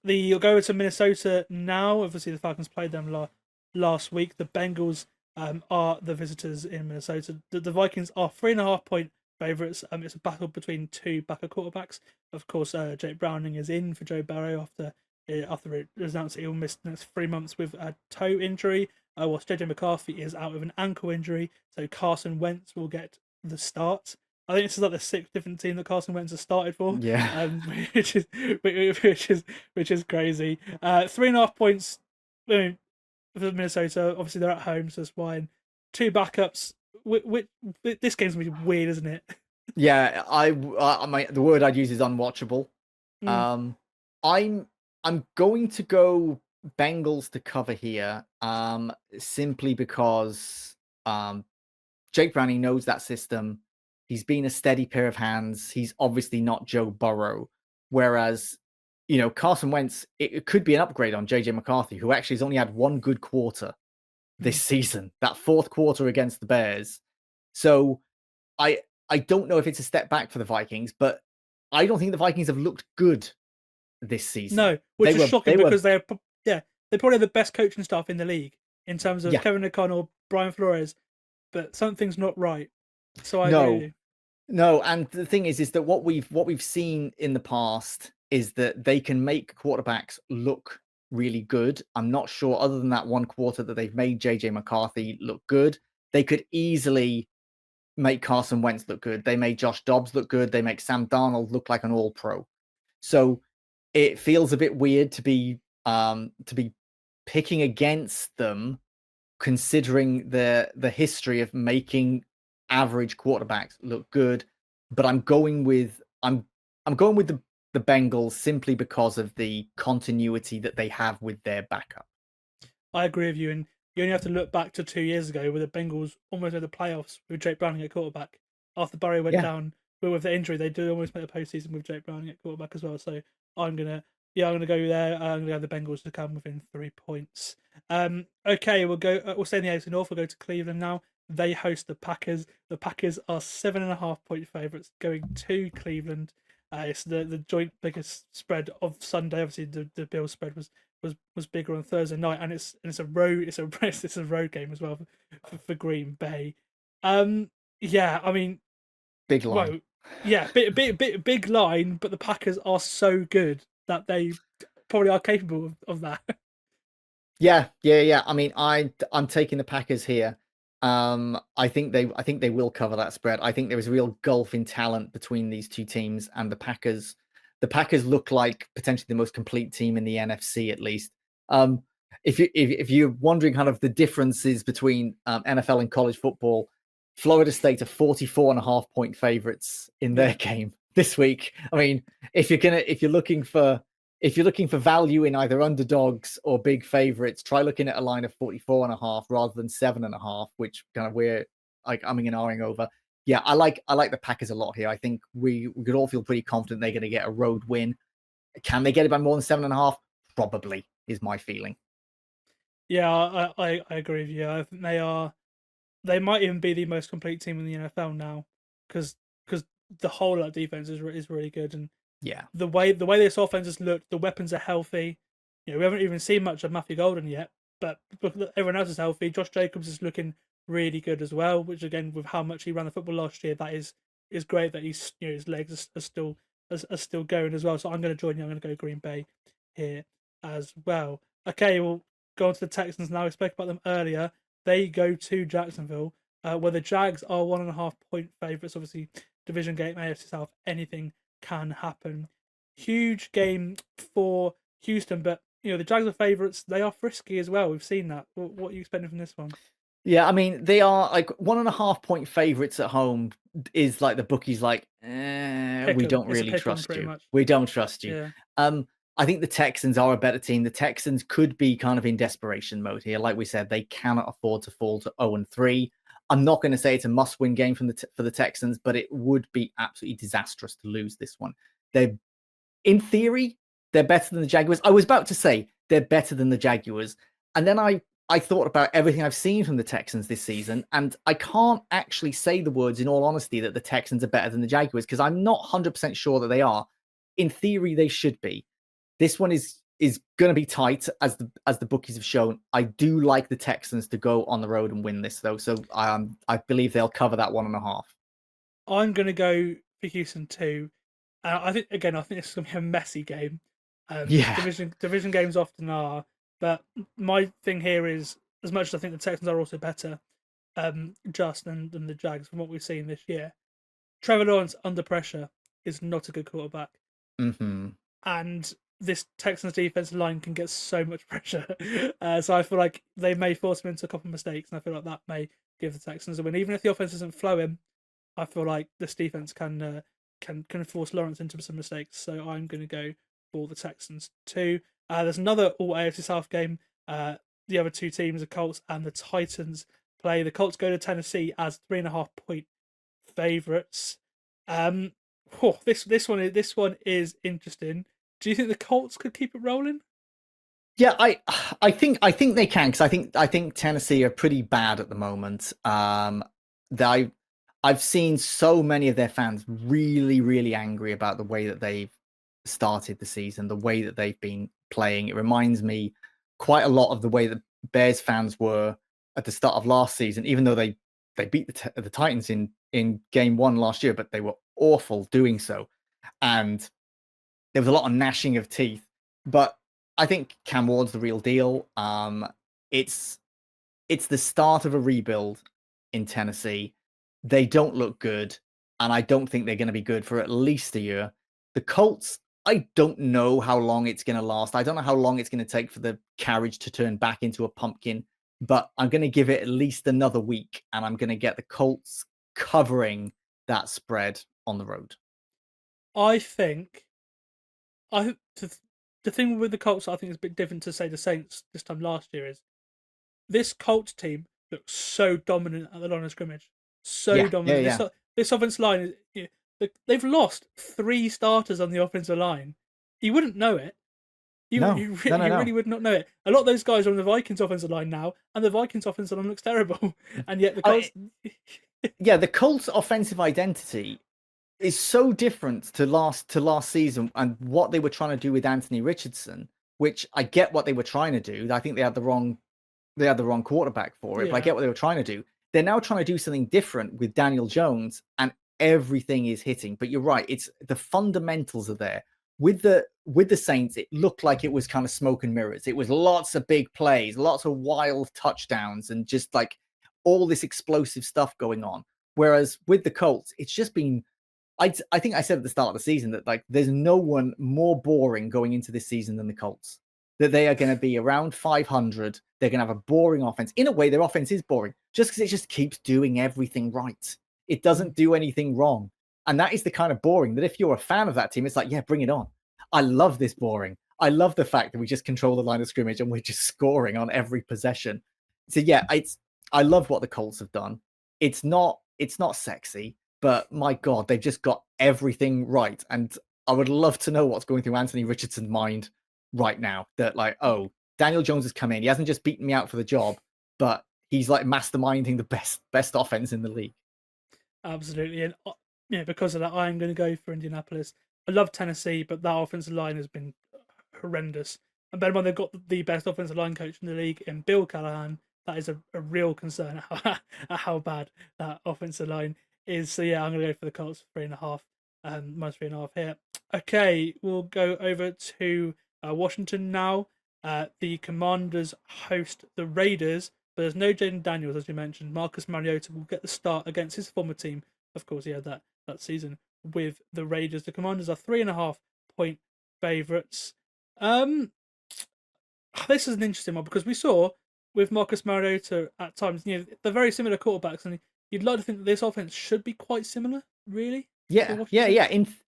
You'll go to Minnesota now. Obviously, the Falcons played them last week. The Bengals are the visitors in Minnesota. The Vikings are 3.5-point favorites. It's a battle between two backup quarterbacks. Of course, Jake Browning is in for Joe Burrow after it was announced that he'll miss the next 3 months with a toe injury. Whilst JJ McCarthy is out with an ankle injury, so Carson Wentz will get the start. I think this is like the 6th different team that Carson Wentz has started for. Yeah. Which is crazy. 3.5 points. I mean, for Minnesota, obviously they're at home, so it's fine. 2 backups. This game's gonna be weird, isn't it? Yeah, the word I'd use is unwatchable. Mm. I'm going to go Bengals to cover here, simply because Jake Browning knows that system. He's been a steady pair of hands. He's obviously not Joe Burrow. Whereas, Carson Wentz, it could be an upgrade on JJ McCarthy, who actually has only had one good quarter this season, that 4th quarter against the Bears. So I don't know if it's a step back for the Vikings, but I don't think the Vikings have looked good this season. No, which is shocking because they're probably the best coaching staff in the league in terms of Kevin O'Connell, Brian Flores, but something's not right. So I agree with you. No, and the thing is that what we've seen in the past is that they can make quarterbacks look really good. I'm not sure, other than that one quarter that they've made JJ McCarthy look good, they could easily make Carson Wentz look good. They made Josh Dobbs look good. They make Sam Darnold look like an all-pro. So it feels a bit weird to be picking against them, considering the history of making average quarterbacks look good. But I'm going with the Bengals simply because of the continuity that they have with their backup. I agree with you, and you only have to look back to 2 years ago where the Bengals almost made the playoffs with Jake Browning at quarterback. After Burrow went down with the injury, they did almost make the postseason with Jake Browning at quarterback as well. So I'm gonna go there. I'm gonna go the Bengals to come within 3 points. Okay, we'll stay in the AFC North. We'll go to Cleveland now. They host the Packers. The Packers are 7.5-point favorites going to Cleveland. It's the joint biggest spread of Sunday. Obviously, the Bills spread was bigger on Thursday night, and it's a road game as well for Green Bay. Yeah, I mean, big line. Well, yeah, big line, but the Packers are so good that they probably are capable of that. Yeah. I mean, I'm taking the Packers here. I think they will cover that spread. I think there is a real gulf in talent between these two teams, and the Packers look like potentially the most complete team in the NFC, at least. If you're wondering kind of the differences between NFL and college football, Florida State are 44.5-point favorites in their game this week. I mean, if you're looking for value in either underdogs or big favorites, try looking at a line of 44.5 rather than 7.5, which kind of we're like umming and ahhing over. Yeah, I like the Packers a lot here. I think we could all feel pretty confident they're going to get a road win. Can they get it by more than 7.5? Probably, is my feeling. Yeah, I agree with you. I think they might even be the most complete team in the NFL now, because the whole of that defense is really good, and the way this offense has looked, the weapons are healthy. We haven't even seen much of Matthew Golden yet, but everyone else is healthy. Josh Jacobs is looking really good as well, which again, with how much he ran the football last year, that is great that he's his legs are still going as well. So I'm going to join you. I'm going to go Green Bay here as well. Okay, we'll go on to the Texans now. We spoke about them earlier. They go to Jacksonville, where the Jags are 1.5-point favorites. Obviously, division game, AFC South, anything can happen. Huge game for Houston, but the Jags are favorites. They are frisky as well. We've seen that. What are you expecting from this one? Yeah, I mean, they are like 1.5-point favorites at home. Is like the bookies like, we don't really trust you. We don't trust you. Yeah. I think the Texans are a better team. The Texans could be kind of in desperation mode here. Like we said, they cannot afford to fall to 0-3. I'm not going to say it's a must-win game for the Texans, but it would be absolutely disastrous to lose this one. In theory, they're better than the Jaguars. I was about to say they're better than the Jaguars, and then I thought about everything I've seen from the Texans this season, and I can't actually say the words in all honesty that the Texans are better than the Jaguars, because I'm not 100% sure that they are. In theory, they should be. This one is going to be tight, as the bookies have shown. I do like the Texans to go on the road and win this, though. So I believe they'll cover that 1.5. I'm going to go for Houston too. I think this is going to be a messy game. Yeah. Division games often are, but my thing here is, as much as I think the Texans are also better, just than the Jags from what we've seen this year, Trevor Lawrence under pressure is not a good quarterback, and this Texans defensive line can get so much pressure. So I feel like they may force him into a couple of mistakes, and I feel like that may give the Texans a win. Even if the offense isn't flowing, I feel like this defense can force Lawrence into some mistakes. So I'm going to go for the Texans too. There's another all AFC South game. The other two teams, the Colts and the Titans, play. The Colts go to Tennessee as 3.5-point favorites. This one is interesting. Do you think the Colts could keep it rolling? Yeah, I think they can, because I think Tennessee are pretty bad at the moment. I've seen so many of their fans really, really angry about the way that they've started the season, the way that they've been playing. It reminds me quite a lot of the way that Bears fans were at the start of last season, even though they beat the Titans in game 1 last year, but they were awful doing so. And there was a lot of gnashing of teeth. But I think Cam Ward's the real deal. It's the start of a rebuild in Tennessee. They don't look good, and I don't think they're going to be good for at least a year. The Colts, I don't know how long it's going to last. I don't know how long it's going to take for the carriage to turn back into a pumpkin, but I'm going to give it at least another week, and I'm going to get the Colts covering that spread on the road. I think the thing with the Colts, I think is a bit different to say the Saints this time last year, is this Colts team looks so dominant at the line of scrimmage. So dominant. Yeah. This offensive line is, they've lost 3 starters on the offensive line. You wouldn't know it. You really would not know it. A lot of those guys are on the Vikings offensive line now, and the Vikings offensive line looks terrible. And yet the Colts the Colts offensive identity is so different to last season and what they were trying to do with Anthony Richardson, which I get what they were trying to do. I think they had the wrong quarterback for it, but I get what they were trying to do. They're now trying to do something different with Daniel Jones, and everything is hitting. But you're right, it's the fundamentals are there. With the Saints, it looked like it was kind of smoke and mirrors. It was lots of big plays, lots of wild touchdowns, and just like all this explosive stuff going on. Whereas with the Colts, it's just been, I think I said at the start of the season that like there's no one more boring going into this season than the Colts. That they are going to be around 500. They're going to have a boring offense. In a way, their offense is boring just because it just keeps doing everything right. It doesn't do anything wrong. And that is the kind of boring that if you're a fan of that team, it's like, yeah, bring it on. I love this boring. I love the fact that we just control the line of scrimmage and we're just scoring on every possession. So yeah, I love what the Colts have done. It's not sexy, but my God, they've just got everything right. And I would love to know what's going through Anthony Richardson's mind right now, that like, oh, Daniel Jones has come in. He hasn't just beaten me out for the job, but he's like masterminding the best offense in the league. Absolutely. And because of that, I'm going to go for Indianapolis. I love Tennessee, but that offensive line has been horrendous. And bear in mind, they've got the best offensive line coach in the league in Bill Callahan. That is a real concern at how bad that offensive line is. So yeah, I'm going to go for the Colts 3.5, minus 3.5 here. Okay, we'll go over to Washington now. The Commanders host the Raiders, but there's no Jaden Daniels, as you mentioned. Marcus Mariota will get the start against his former team. Of course, he had that season with the Raiders. The Commanders are 3.5-point favourites. This is an interesting one because we saw with Marcus Mariota at times, they're very similar quarterbacks, and you'd like to think that this offense should be quite similar, really. Yeah.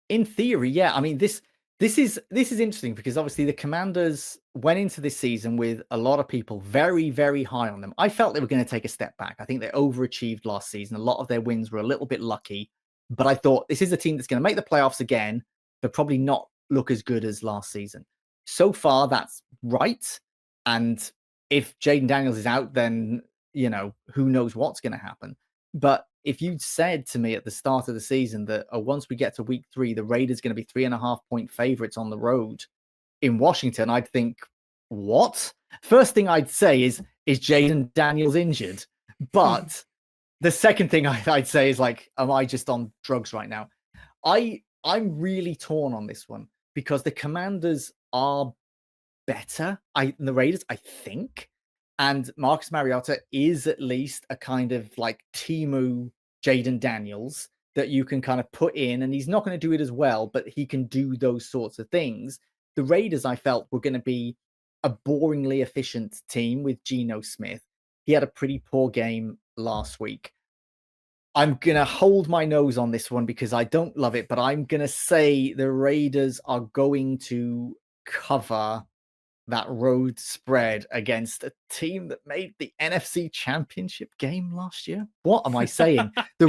In theory, yeah. I mean, this is interesting because obviously the Commanders went into this season with a lot of people very, very high on them. I felt they were going to take a step back. I think they overachieved last season. A lot of their wins were a little bit lucky, but I thought this is a team that's going to make the playoffs again, but probably not look as good as last season. So far, that's right. And if Jaden Daniels is out, then, who knows what's going to happen. But if you'd said to me at the start of the season that once we get to week 3, the Raiders going to be 3.5-point favorites on the road, in Washington, I'd think, what? First thing I'd say is Jaden Daniels injured? But the second thing I'd say is like, am I just on drugs right now? I'm really torn on this one because the Commanders are better than the Raiders, I think. And Marcus Mariota is at least a kind of like Timu Jaden Daniels that you can kind of put in, and he's not going to do it as well, but he can do those sorts of things. The Raiders, I felt, were going to be a boringly efficient team with Geno Smith. He had a pretty poor game last week. I'm going to hold my nose on this one because I don't love it, but I'm going to say the Raiders are going to cover that road spread against a team that made the NFC Championship game last year. What am I saying? The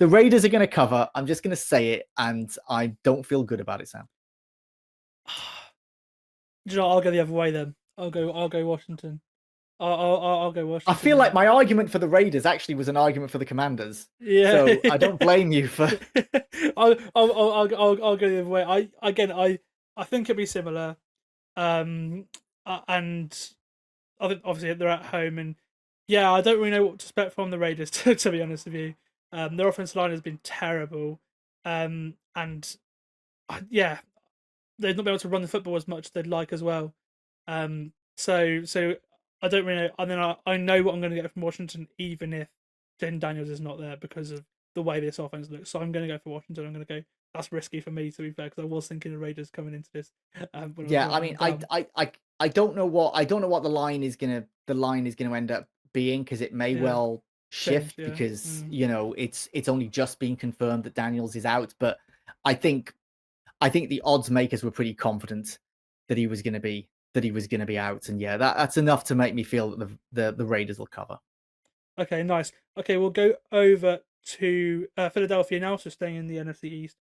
Raiders are going to cover. I'm just going to say it, and I don't feel good about it, Sam. Do you know, I'll go the other way then. I'll go Washington. I'll go Washington. I feel like my argument for the Raiders actually was an argument for the Commanders. Yeah. So I don't blame you for. I'll go the other way. I think it'd be similar. And I think obviously they're at home, and yeah, I don't really know what to expect from the Raiders. To be honest with you, their offensive line has been terrible, and yeah, they've not been able to run the football as much as they'd like as well. So I don't really know. And then I know what I'm going to get from Washington, even if Jen Daniels is not there because of the way this offense looks. So I'm going to go for Washington. I'm going to go. That's risky for me, to be fair, because I was thinking the Raiders coming into this. Yeah, I mean, I don't know what the line is gonna end up being, because it may well shift because it's only just been confirmed that Daniels is out. But I think the odds makers were pretty confident that he was going to be out, and yeah, that's enough to make me feel that the Raiders will cover. Okay, nice. Okay, we'll go over to Philadelphia now, so staying in the NFC East.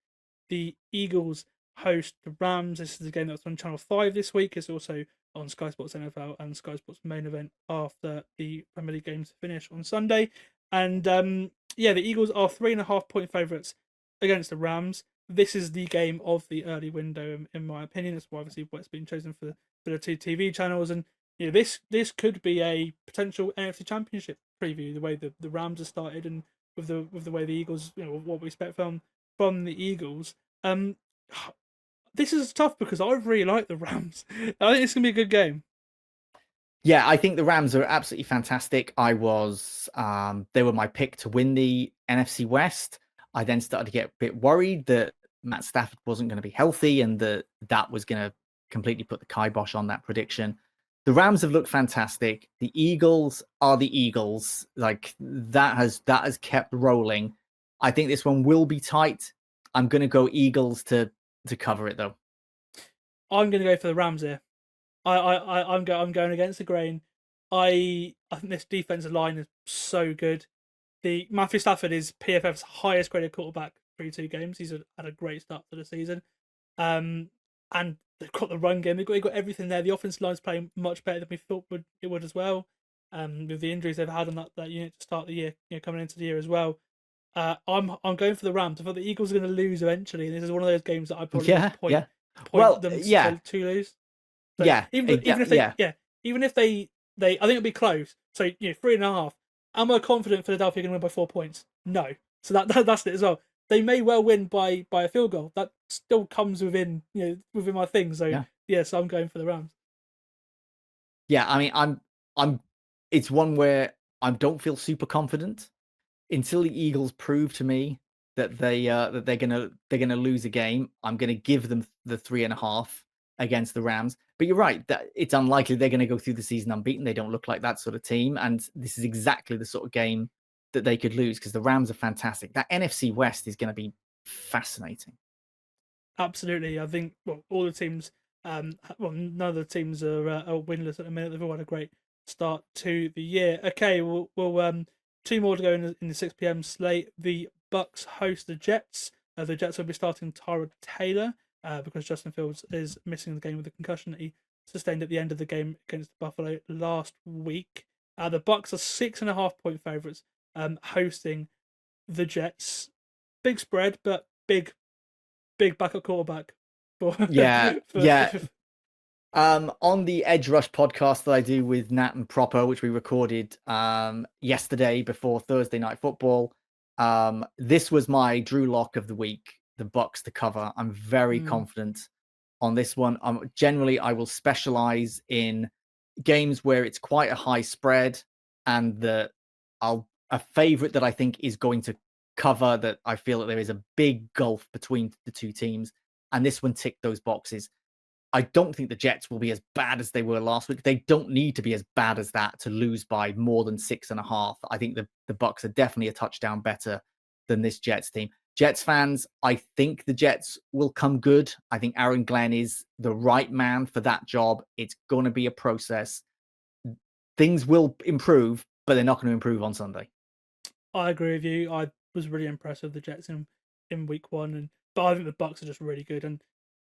The Eagles host the Rams. This is a game that's on Channel 5 this week. It's also on Sky Sports NFL and Sky Sports main event after the Premier League games finish on Sunday. And the Eagles are 3.5-point favourites against the Rams. This is the game of the early window, in my opinion. That's why obviously what's been chosen for the two TV channels. And this could be a potential NFC Championship preview. The way the Rams have started, and with the way the Eagles, what we expect from the Eagles. This is tough because I really like the Rams. I think it's gonna be a good game. Yeah, I think the Rams are absolutely fantastic. They were my pick to win the NFC West. I then started to get a bit worried that Matt Stafford wasn't going to be healthy, and that was going to completely put the kibosh on that prediction. The Rams have looked fantastic. The Eagles are the Eagles. Like that has kept rolling. I think this one will be tight. I'm going to go Eagles to cover it, though. I'm going to go for the Rams here. I'm going against the grain. I think this defensive line is so good. The Matthew Stafford is PFF's highest graded quarterback through 2 games. He's had a great start to the season. And they've got the run game. They've got everything there. The offensive line's playing much better than we thought it would as well. With the injuries they've had on that unit to start the year, coming into the year as well. I'm going for the Rams. I thought the Eagles are going to lose eventually. This is one of those games that I probably point them to lose. So even if they I think it'll be close. So 3.5. Am I confident Philadelphia are going to win by 4 points? No. So that's it as well. They may well win by a field goal. That still comes within my thing. So so I'm going for the Rams. Yeah, I mean, I'm. It's one where I don't feel super confident until the Eagles prove to me that they're gonna lose a game. I'm gonna give them the 3.5 against the Rams. But you're right, that it's unlikely they're gonna go through the season unbeaten. They don't look like that sort of team, and this is exactly the sort of game that they could lose because the Rams are fantastic. That NFC West is going to be fascinating. Absolutely, I think all the teams. None of the teams are winless at the minute. They've all had a great start to the year. Okay, we'll 2 more to go in the 6 p.m. slate. The Bucks host the Jets. The Jets will be starting Tyrod Taylor because Justin Fields is missing the game with a concussion that he sustained at the end of the game against Buffalo last week. The Bucks are 6.5-point favourites, hosting the Jets. Big spread, but big backup quarterback. On the Edge Rush podcast that I do with Nat and Proper, which we recorded yesterday before Thursday Night Football, this was my Drew lock of the week, the Bucks to cover. I'm very confident on this one. Generally, I will specialize in games where it's quite a high spread and a favorite that I think is going to cover, that I feel that there is a big gulf between the two teams. And this one ticked those boxes. I don't think the Jets will be as bad as they were last week. They don't need to be as bad as that to lose by more than 6.5. I think the Bucks are definitely a touchdown better than this Jets team. Jets fans, I think the Jets will come good. I think Aaron Glenn is the right man for that job. It's going to be a process. Things will improve, but they're not going to improve on Sunday. I agree with you. I was really impressed with the Jets in week 1, but I think the Bucks are just really good. And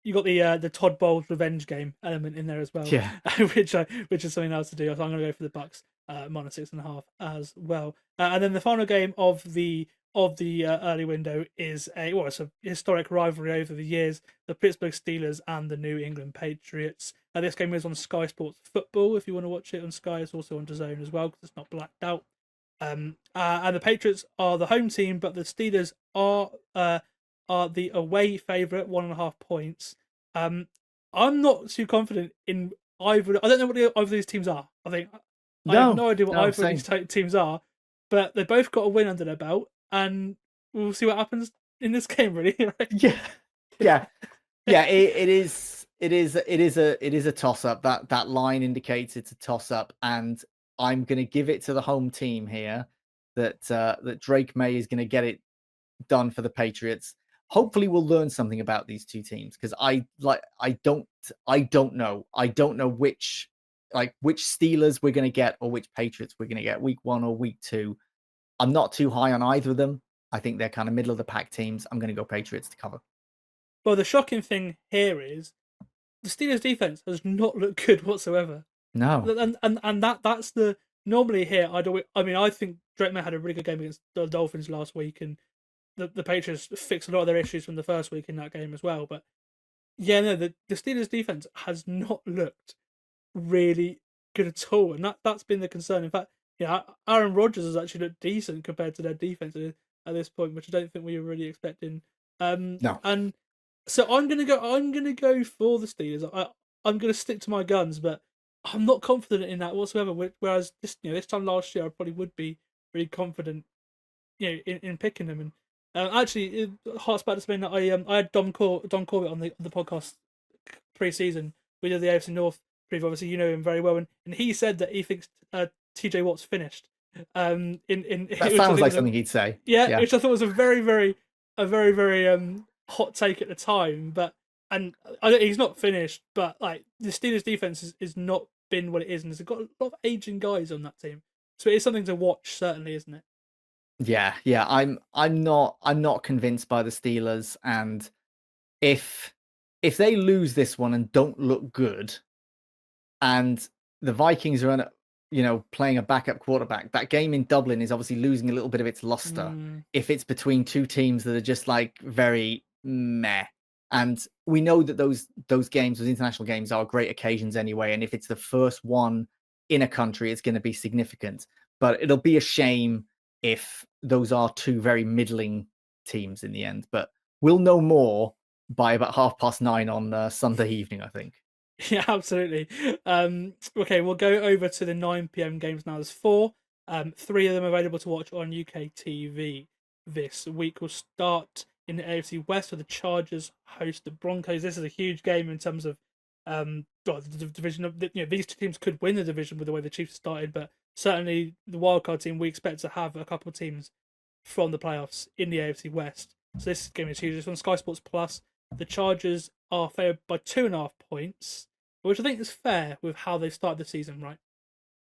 you got the Todd Bowles revenge game element in there as well, yeah, which is something else to do. So I'm going to go for the Bucks minus 6.5 as well. And then the final game of the early window is it's a historic rivalry over the years: the Pittsburgh Steelers and the New England Patriots. This game is on Sky Sports Football. If you want to watch it on Sky, it's also on DAZN as well because it's not blacked out. And the Patriots are the home team, but the Steelers are the away favourite, 1.5 points. I'm not too confident in either. I don't know what either of these teams are. I have no idea what either of these teams are, but they both got a win under their belt, and we'll see what happens in this game. Really, right? yeah. It is a toss up. That line indicates it's a toss up, and I'm going to give it to the home team here. That Drake May is going to get it done for the Patriots. Hopefully we'll learn something about these two teams, because I don't know which Steelers we're going to get or which Patriots we're going to get week 1 or week 2. I'm not too high on either of them. I think they're kind of middle of the pack teams. I'm going to go Patriots to cover. Well, the shocking thing here is the Steelers defense has not looked good whatsoever. No. And that's the normally here. I think Drake May had a really good game against the Dolphins last week, and the Patriots fixed a lot of their issues from the first week in that game as well. But yeah, no, the Steelers defense has not looked really good at all, and that's been the concern. In fact, Aaron Rodgers has actually looked decent compared to their defense at this point, which I don't think we were really expecting. No. And so I'm gonna go for the Steelers. I'm gonna stick to my guns, but I'm not confident in that whatsoever. Whereas this time last year, I probably would be really confident, in picking them. And actually, it hearts back to Spain that I had Don Corbett on the podcast pre-season. We did the AFC North preview. Obviously, you know him very well, and he said that he thinks TJ Watt's finished. That sounds like something he'd say. Yeah, which I thought was a very, very hot take at the time. But he's not finished. But like the Steelers' defense is not been what it is, and there's got a lot of aging guys on that team, so it is something to watch, certainly, isn't it? Yeah. I'm not convinced by the Steelers, and if they lose this one and don't look good, and the Vikings are playing a backup quarterback, that game in Dublin is obviously losing a little bit of its luster. If it's between two teams that are just like very meh, and we know that those games, those international games, are great occasions anyway, and if it's the first one in a country, it's going to be significant. But it'll be a shame if those are two very middling teams in the end. But we'll know more by about 9:30 on Sunday evening, I think. Yeah, absolutely. Okay, we'll go over to the 9 p.m. games now. There's 4. 3 of them available to watch on UK TV this week. We'll start in the AFC West, where the Chargers host the Broncos. This is a huge game in terms of the division. Of these two teams could win the division with the way the Chiefs started, but certainly the wildcard team, we expect to have a couple of teams from the playoffs in the AFC West. So this game is huge. It's on Sky Sports Plus. The Chargers are favoured by 2.5 points, which I think is fair with how they've started the season, right?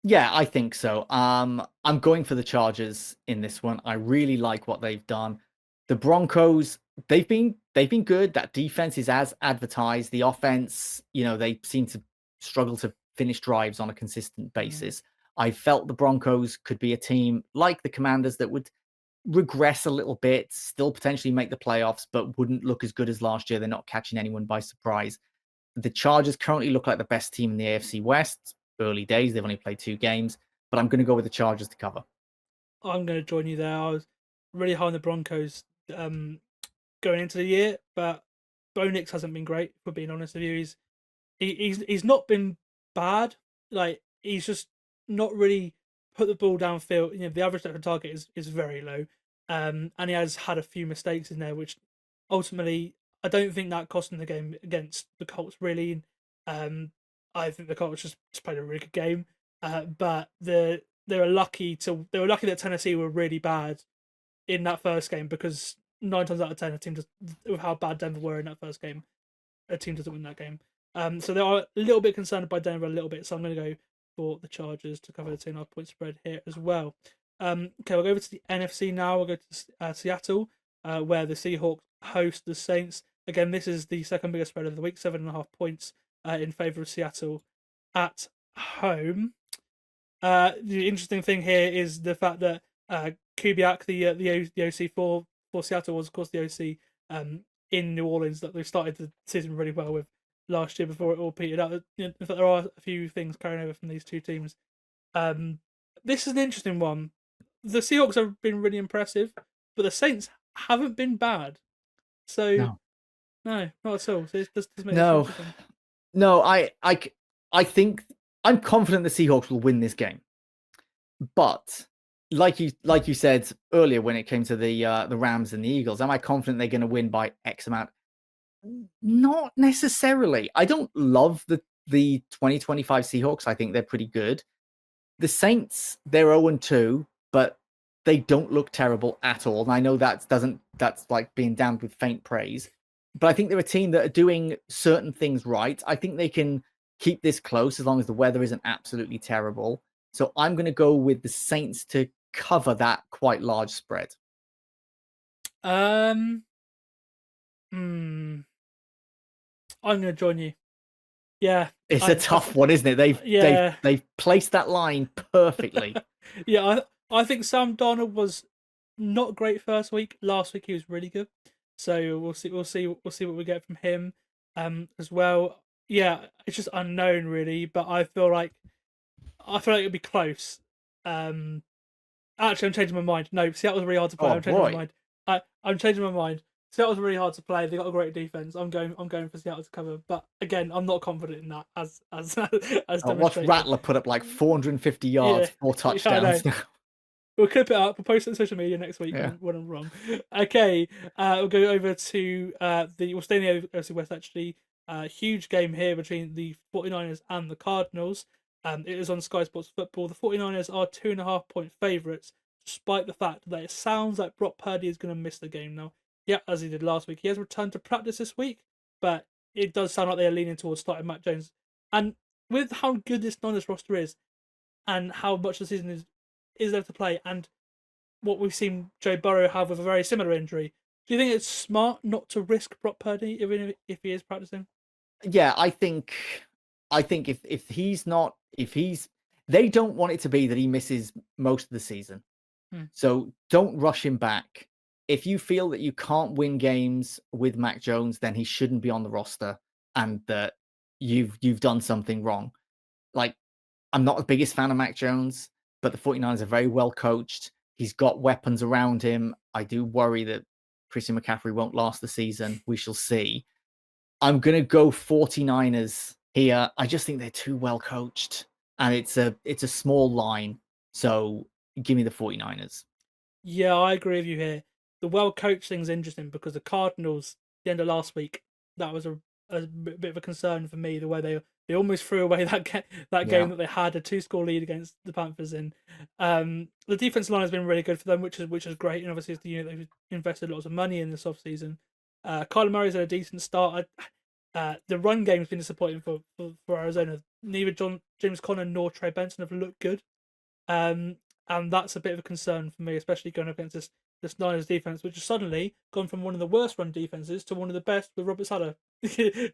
Yeah, I think so. I'm going for the Chargers in this one. I really like what they've done. The Broncos, they've been good. That defense is as advertised. The offense, they seem to struggle to finish drives on a consistent basis. I felt the Broncos could be a team like the Commanders that would regress a little bit, still potentially make the playoffs, but wouldn't look as good as last year. They're not catching anyone by surprise. The Chargers currently look like the best team in the AFC West. Early days, they've only played 2 games, but I'm going to go with the Chargers to cover. I'm going to join you there. I was really high on the Broncos going into the year, but Bo Nix hasn't been great. If we're being honest with you, he's not been bad. Like, he's just not really put the ball downfield. The average depth of target is very low, and he has had a few mistakes in there, which ultimately I don't think that cost him the game against the Colts. Really, I think the Colts just played a really good game, but they were lucky that Tennessee were really bad in that first game, because 9 times out of 10, a team just, with how bad Denver were in that first game, a team doesn't win that game. So they are a little bit concerned by Denver a little bit. So I'm going to go for the Chargers to cover the 2.5 point spread here as well. Okay, we'll go over to the NFC now. We'll go to Seattle, where the Seahawks host the Saints. Again, this is the second biggest spread of the week, 7.5 points in favor of Seattle at home. The interesting thing here is the fact that Kubiak, the OC for Seattle, was of course the OC in New Orleans that they started the season really well with last year before it all petered out. In fact, there are a few things carrying over from these two teams. This is an interesting one. The Seahawks have been really impressive, but the Saints haven't been bad. So no, not at all. So it does make No, I think I'm confident the Seahawks will win this game. But like you said earlier when it came to the Rams and the Eagles, am I confident they're going to win by X amount? Not necessarily. I don't love the 2025 Seahawks. I think they're pretty good. The Saints, they're 0-2, but they don't look terrible at all. And I know that's like being damned with faint praise. But I think they're a team that are doing certain things right. I think they can keep this close as long as the weather isn't absolutely terrible. So I'm going to go with the Saints to cover that quite large spread. I'm going to join you. Yeah, it's a tough one, isn't it? They've placed that line perfectly. Yeah, I think Sam Darnold was not great first week. Last week he was really good. So we'll see what we get from him as well. Yeah, it's just unknown really, but I feel like it'll be close. Actually, I'm changing my mind. No, Seattle's really hard to play. I'm changing my mind. I'm changing my mind. Seattle's really hard to play. They got a great defense. I'm going for Seattle to cover, but again, I'm not confident in that. As watch Rattler put up like 450 yards, 4 touchdowns. We'll clip it up. We'll post it on social media next week when I'm wrong. Okay, we'll go over to we'll stay in the AFC West actually. Huge game here between the 49ers and the Cardinals. It is on Sky Sports Football. The 49ers are 2.5 point favourites, despite the fact that it sounds like Brock Purdy is going to miss the game now. Yeah, as he did last week. He has returned to practice this week, but it does sound like they are leaning towards starting Mac Jones. And with how good this Niners roster is, and how much the season is there to play, and what we've seen Joe Burrow have with a very similar injury, do you think it's smart not to risk Brock Purdy even if he is practicing? Yeah, I think if they don't want it to be that he misses most of the season. So don't rush him back. If you feel that you can't win games with Mac Jones, then he shouldn't be on the roster, and that you've done something wrong. Like, I'm not the biggest fan of Mac Jones, but the 49ers are very well coached. He's got weapons around him. I do worry that Christian McCaffrey won't last the season. We shall see. I'm going to go 49ers here. I just think they're too well coached, and it's a small line. So give me the 49ers. Yeah, I agree with you here. The well coached thing's interesting because the Cardinals, the end of last week, that was a bit of a concern for me. The way they almost threw away that game that they had a 2-score lead against the Panthers in. The defensive line has been really good for them, which is great, and obviously it's the unit they've invested lots of money in this offseason. Kyler Murray's had a decent start. The run game's been disappointing for Arizona. Neither James Conner nor Trey Benson have looked good, and that's a bit of a concern for me, especially going up against this Niners defense, which has suddenly gone from one of the worst run defenses to one of the best with Robert Saleh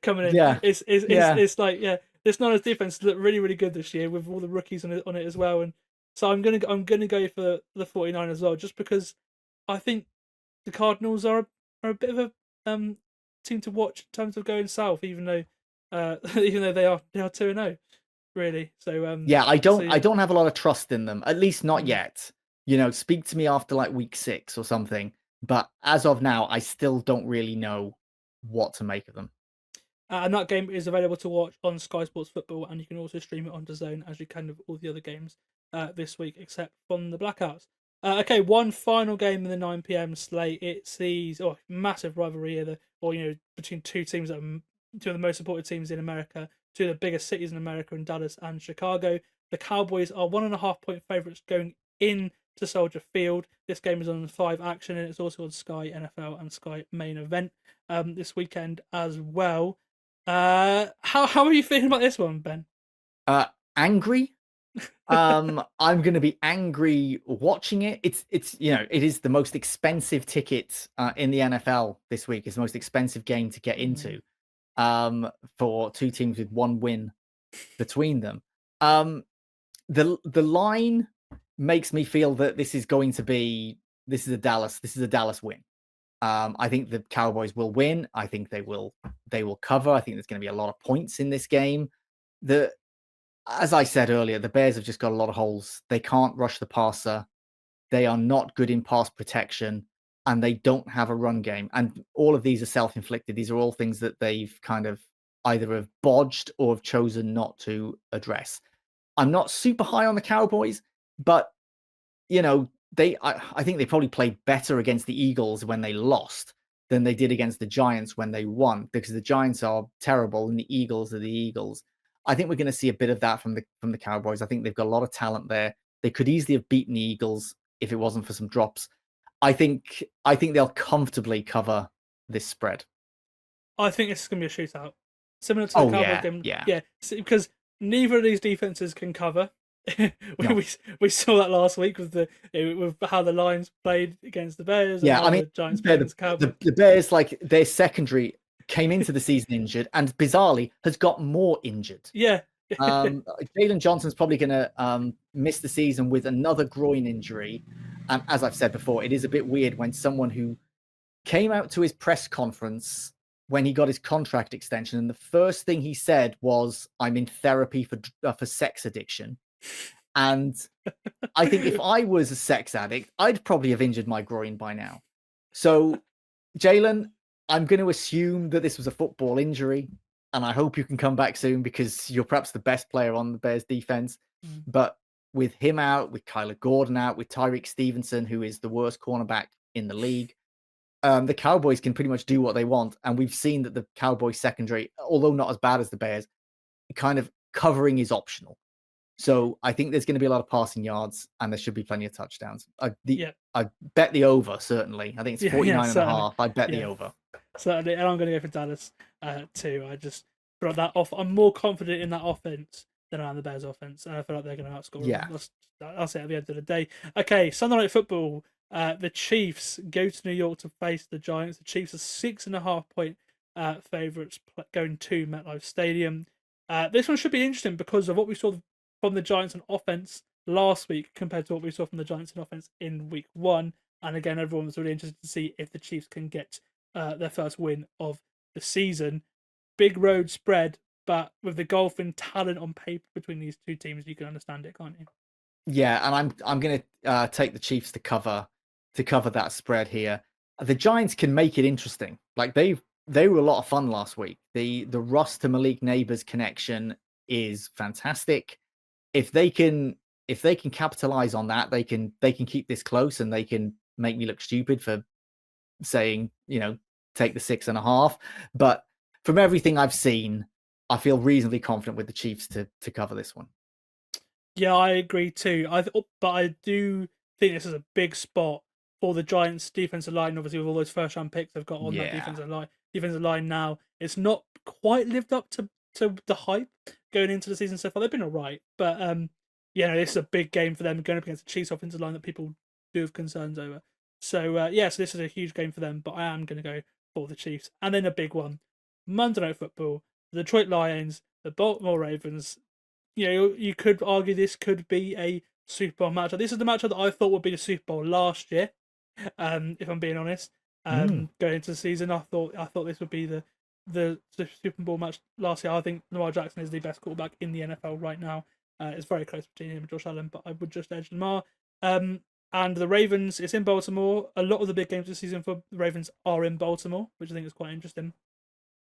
coming in. Yeah. It's like this Niners defense looked really, really good this year with all the rookies on it as well. And so I'm gonna go for the 49ers as well, just because I think the Cardinals are a bit of a team to watch in terms of going south, even though even though they are 2-0, really. So Yeah, I so don't have a lot of trust in them, at least not Mm. yet. Speak to me after like week 6 or something. But as of now, I still don't really know what to make of them. And that game is available to watch on Sky Sports Football, and you can also stream it on DAZN as you can with all the other games this week, except from the blackouts. Okay, one final game in the 9 p.m. slate. It sees massive rivalry here, between two teams that are two of the most supported teams in America, two of the biggest cities in America, in Dallas and Chicago. The Cowboys are 1.5-point favorites going in to Soldier Field. This game is on 5 Action, and it's also on Sky NFL and Sky Main Event this weekend as well. How are you feeling about this one, Ben? Angry. I'm going to be angry watching it. It is the most expensive ticket in the NFL this week. It's the most expensive game to get into for two teams with one win between them. The line makes me feel that this is a Dallas win. I think the Cowboys will win. I think they will cover. I think there's going to be a lot of points in this game. As I said earlier, the Bears have just got a lot of holes. They can't rush the passer. They are not good in pass protection, and they don't have a run game. And all of these are self-inflicted. These are all things that they've kind of either have bodged or have chosen not to address. I'm not super high on the Cowboys, but I think they probably played better against the Eagles when they lost than they did against the Giants when they won, because the Giants are terrible and the Eagles are the Eagles. I think we're going to see a bit of that from the Cowboys. I think they've got a lot of talent there. They could easily have beaten the Eagles if it wasn't for some drops. I think they'll comfortably cover this spread. I think this is going to be a shootout, similar to the Cowboys game. Yeah, because neither of these defenses can cover. we saw that last week with how the Lions played against the Bears. Yeah, and the Giants played against the Cowboys. The Bears, like their secondary, came into the season injured, and bizarrely has got more injured. Yeah. Jalen Johnson's probably going to miss the season with another groin injury. And as I've said before, it is a bit weird when someone who came out to his press conference when he got his contract extension, and the first thing he said was, "I'm in therapy for sex addiction." And I think if I was a sex addict, I'd probably have injured my groin by now. So, Jalen, I'm going to assume that this was a football injury, and I hope you can come back soon because you're perhaps the best player on the Bears defense. But with him out, with Kyler Gordon out, with Tyreek Stevenson, who is the worst cornerback in the league, the Cowboys can pretty much do what they want. And we've seen that the Cowboys secondary, although not as bad as the Bears, kind of covering is optional. So I think there's going to be a lot of passing yards, and there should be plenty of touchdowns. I bet the over, certainly. I think it's 49.5. I bet the over. Certainly, and I'm going to go for Dallas too. I just feel like that off. I'm more confident in that offense than I am the Bears offense, and I feel like they're going to outscore. Yeah, I'll say at the end of the day. Okay, Sunday Night Football. The Chiefs go to New York to face the Giants. The Chiefs are 6.5-point favorites going to MetLife Stadium. This one should be interesting because of what we saw from the Giants on offense last week compared to what we saw from the Giants on offense in week 1. And again, everyone was really interested to see if the Chiefs can get their first win of the season. Big road spread, but with the golfing talent on paper between these two teams, you can understand it, can't you? Yeah, and I'm going to take the Chiefs to cover that spread here. The Giants can make it interesting. Like they were a lot of fun last week. The Russ to Malik Neighbors connection is fantastic. If they can capitalize on that, they can keep this close, and they can make me look stupid for saying, take the 6.5. But from everything I've seen, I feel reasonably confident with the Chiefs to cover this one. Yeah, I agree too. But I do think this is a big spot for the Giants' defensive line. Obviously, with all those first-round picks they've got on that defensive line now, it's not quite lived up to the hype going into the season so far. They've been all right, but this is a big game for them going up against the Chiefs' offensive line that people do have concerns over. So so this is a huge game for them. But I am going to go for the Chiefs, and then a big one, Monday Night Football: the Detroit Lions, the Baltimore Ravens. You could argue this could be a Super Bowl matchup. This is the matchup that I thought would be the Super Bowl last year. If I'm being honest, going into the season, I thought this would be the the Super Bowl match last year, I think Lamar Jackson is the best quarterback in the NFL right now. It's very close between him and Josh Allen, but I would just edge Lamar. And the Ravens, it's in Baltimore. A lot of the big games this season for the Ravens are in Baltimore, which I think is quite interesting.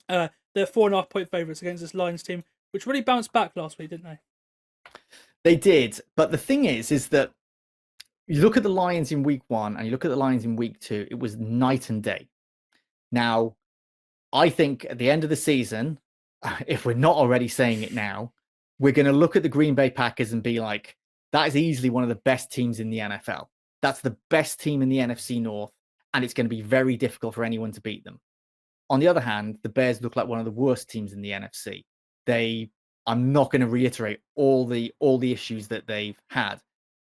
They're 4.5-point favourites against this Lions team, which really bounced back last week, didn't they? They did, but the thing is that you look at the Lions in week 1 and you look at the Lions in week 2, it was night and day. Now, I think at the end of the season, if we're not already saying it now, we're going to look at the Green Bay Packers and be like, that is easily one of the best teams in the NFL. That's the best team in the NFC North, and it's going to be very difficult for anyone to beat them. On the other hand, the Bears look like one of the worst teams in the NFC. I'm not going to reiterate all the issues that they've had,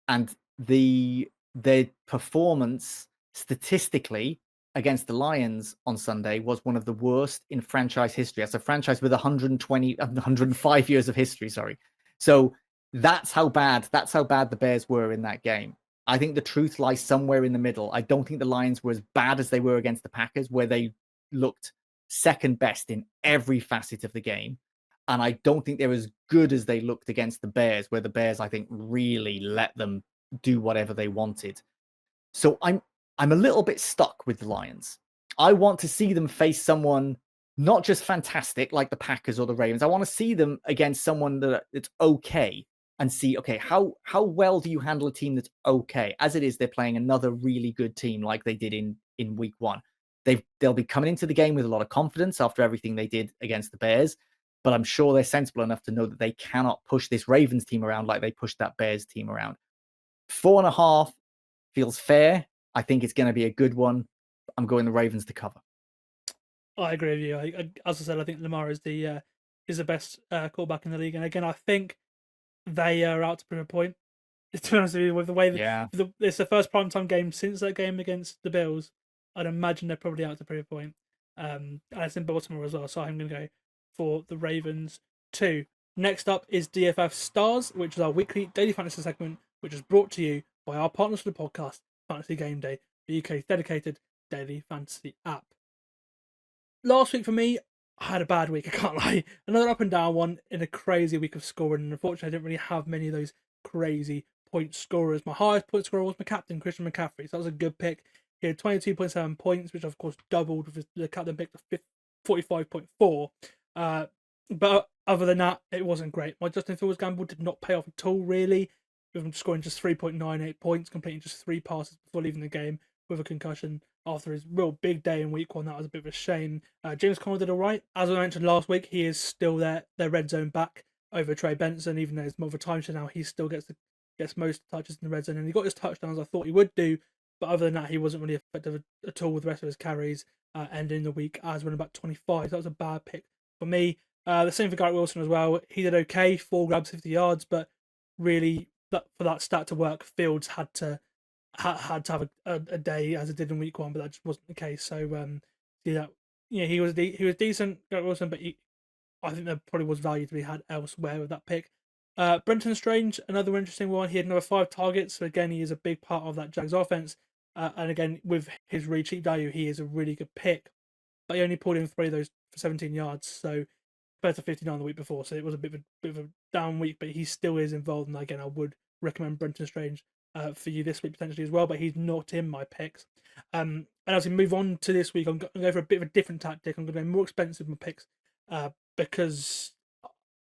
and their performance statistically against the Lions on Sunday was one of the worst in franchise history. That's a franchise with 105 years of history. Sorry. So that's how bad the Bears were in that game. I think the truth lies somewhere in the middle. I don't think the Lions were as bad as they were against the Packers, where they looked second best in every facet of the game. And I don't think they're as good as they looked against the Bears, where the Bears, I think, really let them do whatever they wanted. So I'm a little bit stuck with the Lions. I want to see them face someone not just fantastic like the Packers or the Ravens. I want to see them against someone that's okay and see, okay, how well do you handle a team that's okay? As it is, they're playing another really good team like they did in week 1. They'll be coming into the game with a lot of confidence after everything they did against the Bears, but I'm sure they're sensible enough to know that they cannot push this Ravens team around like they pushed that Bears team around. 4.5 feels fair. I think it's going to be a good one. I'm going the Ravens to cover. I agree with you. As I said, I think Lamar is the best quarterback in the league, and again, I think they are out to prove a point. To be honest with you, with the way that it's the first primetime game since that game against the Bills, I'd imagine they're probably out to prove a point. And it's in Baltimore as well, so I'm going to go for the Ravens too. Next up is DFF Stars, which is our weekly daily fantasy segment, which is brought to you by our partners for the podcast, Fantasy Gameday, the UK's dedicated daily fantasy app. Last week for me, I had a bad week, I can't lie. Another up and down one in a crazy week of scoring, and unfortunately I didn't really have many of those crazy point scorers. My highest point scorer was my captain, Christian McCaffrey, so that was a good pick. He had 22.7 points, which of course doubled with the captain pick to 45.4. But other than that, it wasn't great. My Justin Fields gamble did not pay off at all, really, with him scoring just 3.98 points, completing just 3 passes before leaving the game with a concussion after his real big day in week 1. That was a bit of a shame. James Conner did all right. As I mentioned last week, he is still their red zone back over Trey Benson, even though it's more of a timeshare now. He still gets most touches in the red zone, and he got his touchdowns I thought he would do. But other than that, he wasn't really effective at all with the rest of his carries, ending the week as running back 25. So that was a bad pick for me. The same for Garrett Wilson as well. He did okay, 4 grabs, 50 yards, but really, for that stat to work, Fields had to have a day as it did in week 1, but that just wasn't the case. So he was decent, Garrett Wilson, but I think there probably was value to be had elsewhere with that pick. Brenton Strange, another interesting one. He had another 5 targets, so again, he is a big part of that Jags offense. And again, with his really cheap value, he is a really good pick. But he only pulled in 3 of those for 17 yards, so compared to 59 the week before. So it was a bit of a down week, but he still is involved. And again, I would recommend Brenton Strange for you this week potentially as well, but he's not in my picks. And as we move on to this week, I'm going to go for a bit of a different tactic. I'm going to go more expensive in my picks because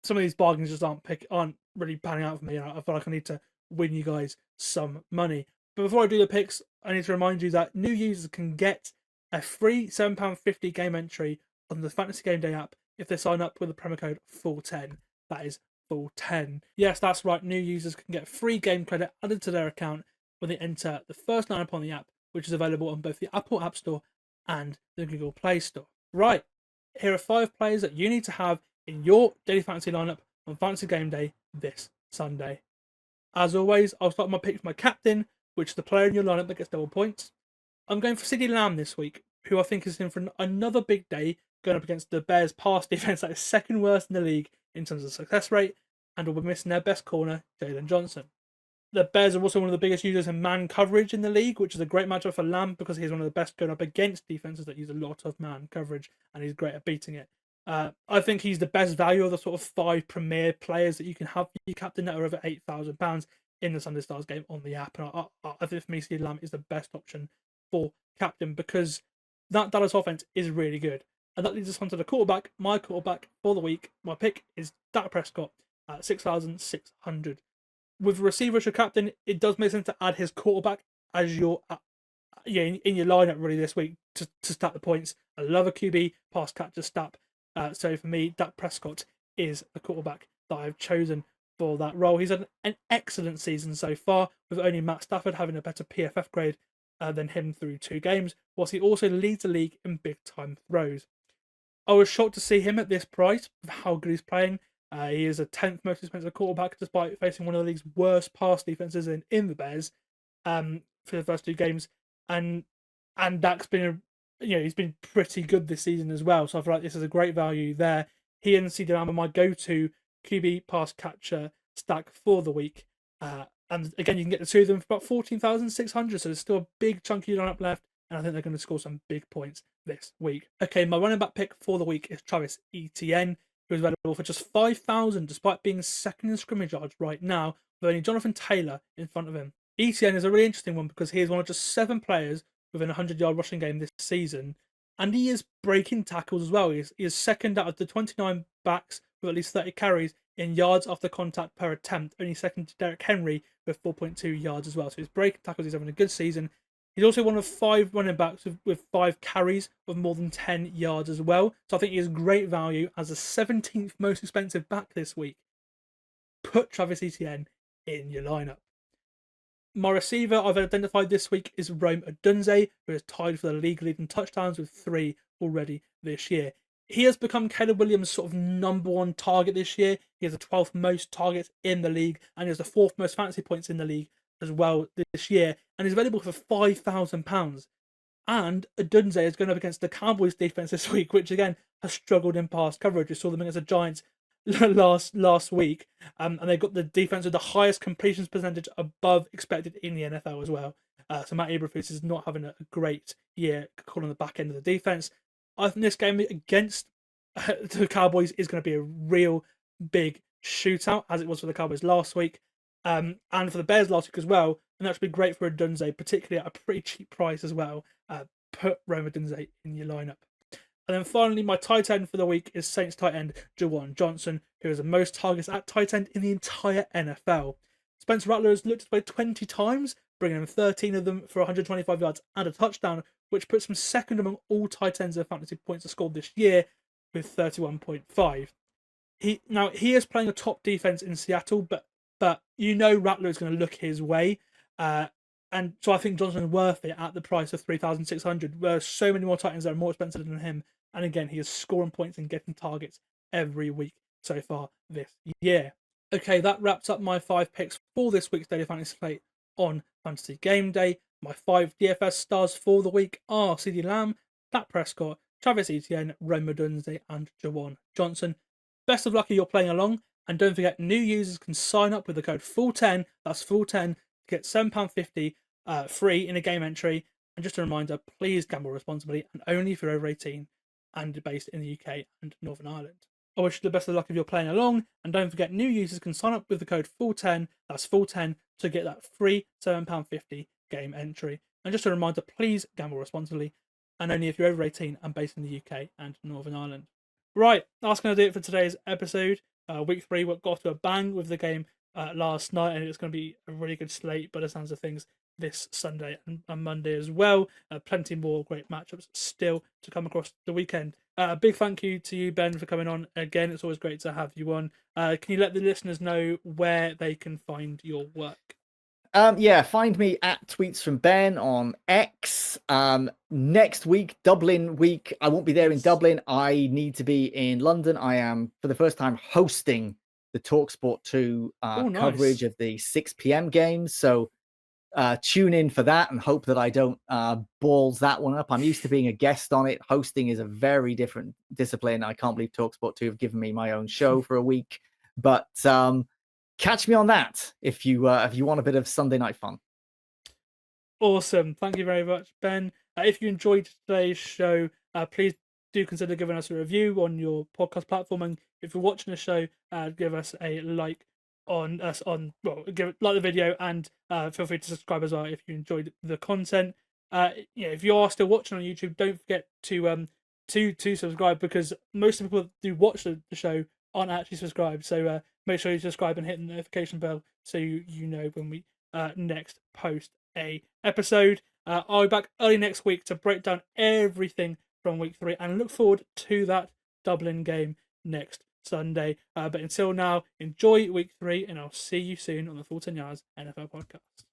some of these bargains just aren't really panning out for me. I feel like I need to win you guys some money. But before I do the picks, I need to remind you that new users can get a free £7.50 game entry on the Fantasy Gameday app if they sign up with the promo code FULL10. That is FULL10. Yes, that's right. New users can get free game credit added to their account when they enter the first lineup on the app, which is available on both the Apple App Store and the Google Play Store. Right, here are 5 players that you need to have in your daily fantasy lineup on Fantasy Gameday this Sunday. As always, I'll start my pick with my captain, which is the player in your lineup that gets double points. I'm going for CeeDee Lamb this week, who I think is in for another big day, going up against the Bears' pass defense that is second worst in the league in terms of success rate, and will be missing their best corner, Jalen Johnson. The Bears are also one of the biggest users in man coverage in the league, which is a great matchup for Lamb because he's one of the best going up against defenses that use a lot of man coverage, and he's great at beating it. I think he's the best value of the sort of 5 premier players that you can have for your captain that are over £8,000 in the Sunday Stars game on the app. And I think for me, CeeDee Lamb is the best option for captain because that Dallas offense is really good. And that leads us on to the quarterback. My quarterback for the week, my pick is Dak Prescott at 6,600. With receiver as your captain, it does make sense to add his quarterback as your in your lineup really this week to stack the points. I love a QB pass catcher stat. So for me, Dak Prescott is the quarterback that I've chosen for that role. He's had an excellent season so far, with only Matt Stafford having a better PFF grade than him through 2 games, whilst he also leads the league in big-time throws. I was shocked to see him at this price, with how good he's playing. He is a 10th most expensive quarterback, despite facing one of the league's worst pass defenses in the Bears for the first 2 games. And Dak's been he's been pretty good this season as well. So I feel like this is a great value there. He and CeeDee Lamb are my go-to QB pass catcher stack for the week. And again, you can get the 2 of them for about 14,600. So there's still a big chunky lineup left. And I think they're going to score some big points this week. Okay, my running back pick for the week is Travis Etienne, who is available for just 5,000, despite being second in scrimmage yards right now, with only Jonathan Taylor in front of him. Etienne is a really interesting one because he is one of just 7 players within a 100-yard rushing game this season, and he is breaking tackles as well. He is second out of the 29 backs with at least 30 carries in yards after contact per attempt, only second to Derrick Henry with 4.2 yards as well. So he's breaking tackles, he's having a good season. He's also one of 5 running backs with 5 carries of more than 10 yards as well. So I think he is great value as the 17th most expensive back this week. Put Travis Etienne in your lineup. My receiver I've identified this week is Rome Odunze, who is tied for the league leading touchdowns with 3 already this year. He has become Caleb Williams' sort of number 1 target this year. He has the 12th most targets in the league, and he has the 4th most fantasy points in the league as well this year, and he's available for £5,000. And Odunze is going up against the Cowboys defense this week, which again has struggled in pass coverage. We saw them against the Giants last week, and they got the defense with the highest completions percentage above expected in the NFL as well. So Matt Eberflus is not having a great year calling the back end of the defense. I think this game against the Cowboys is going to be a real big shootout, as it was for the Cowboys last week, and for the Bears last week as well. And that should be great for Odunze, particularly at a pretty cheap price as well. Put Rome Odunze in your lineup. And then finally, my tight end for the week is Saints tight end Juwan Johnson, who has the most targets at tight end in the entire NFL. Spencer Rattler has looked to play 20 times, bringing in 13 of them for 125 yards and a touchdown, which puts him second among all tight ends of fantasy points scored this year with 31.5. He is playing a top defense in Seattle, but Rattler is going to look his way. And so I think Johnson is worth it at the price of 3,600. There are so many more tight ends that are more expensive than him. And again, he is scoring points and getting targets every week so far this year. Okay, that wraps up my 5 picks for this week's Daily Fantasy Slate on Fantasy Game Day. My 5 DFS stars for the week are CeeDee Lamb, Dak Prescott, Travis Etienne, Rome Odunze, and Juwan Johnson. Best of luck if you're playing along. And don't forget, new users can sign up with the code FULL10, that's FULL10, to get £7.50 free in a game entry. And just a reminder, please gamble responsibly and only if you're over 18 and based in the UK and Northern Ireland. I wish you the best of luck if you're playing along. And don't forget, new users can sign up with the code FULL10, that's FULL10, to get that free £7.50 game entry. And just a reminder, please gamble responsibly and only if you're over 18 and based in the UK and Northern Ireland. Right, that's going to do it for today's episode. Week 3 got off to a bang with the game last night, and it's going to be a really good slate by the sounds of things this Sunday and Monday as well. Plenty more great matchups still to come across the weekend. Big thank you to you, Ben, for coming on again. It's always great to have you on. Can you let the listeners know where they can find your work? Find me at Tweets from Ben on X. Next week, Dublin week. I won't be there in Dublin. I need to be in London. I am, for the first time, hosting the TalkSport 2 coverage of the 6 p.m. games. So tune in for that and hope that I don't balls that one up. I'm used to being a guest on it. Hosting is a very different discipline. I can't believe TalkSport 2 have given me my own show for a week. But catch me on that if you want a bit of Sunday night fun. Awesome. Thank you very much, Ben. If you enjoyed today's show, please do consider giving us a review on your podcast platform. And if you're watching the show, give us a like on us like the video, and feel free to subscribe as well if you enjoyed the content. If you are still watching on YouTube, don't forget to subscribe, because most of the people that do watch the show aren't actually subscribed. So make sure you subscribe and hit the notification bell so you know when we next post a episode. I'll be back early next week to break down everything from week 3 and look forward to that Dublin game next Sunday. But until now, enjoy week 3, and I'll see you soon on the Full 10 Yards NFL podcast.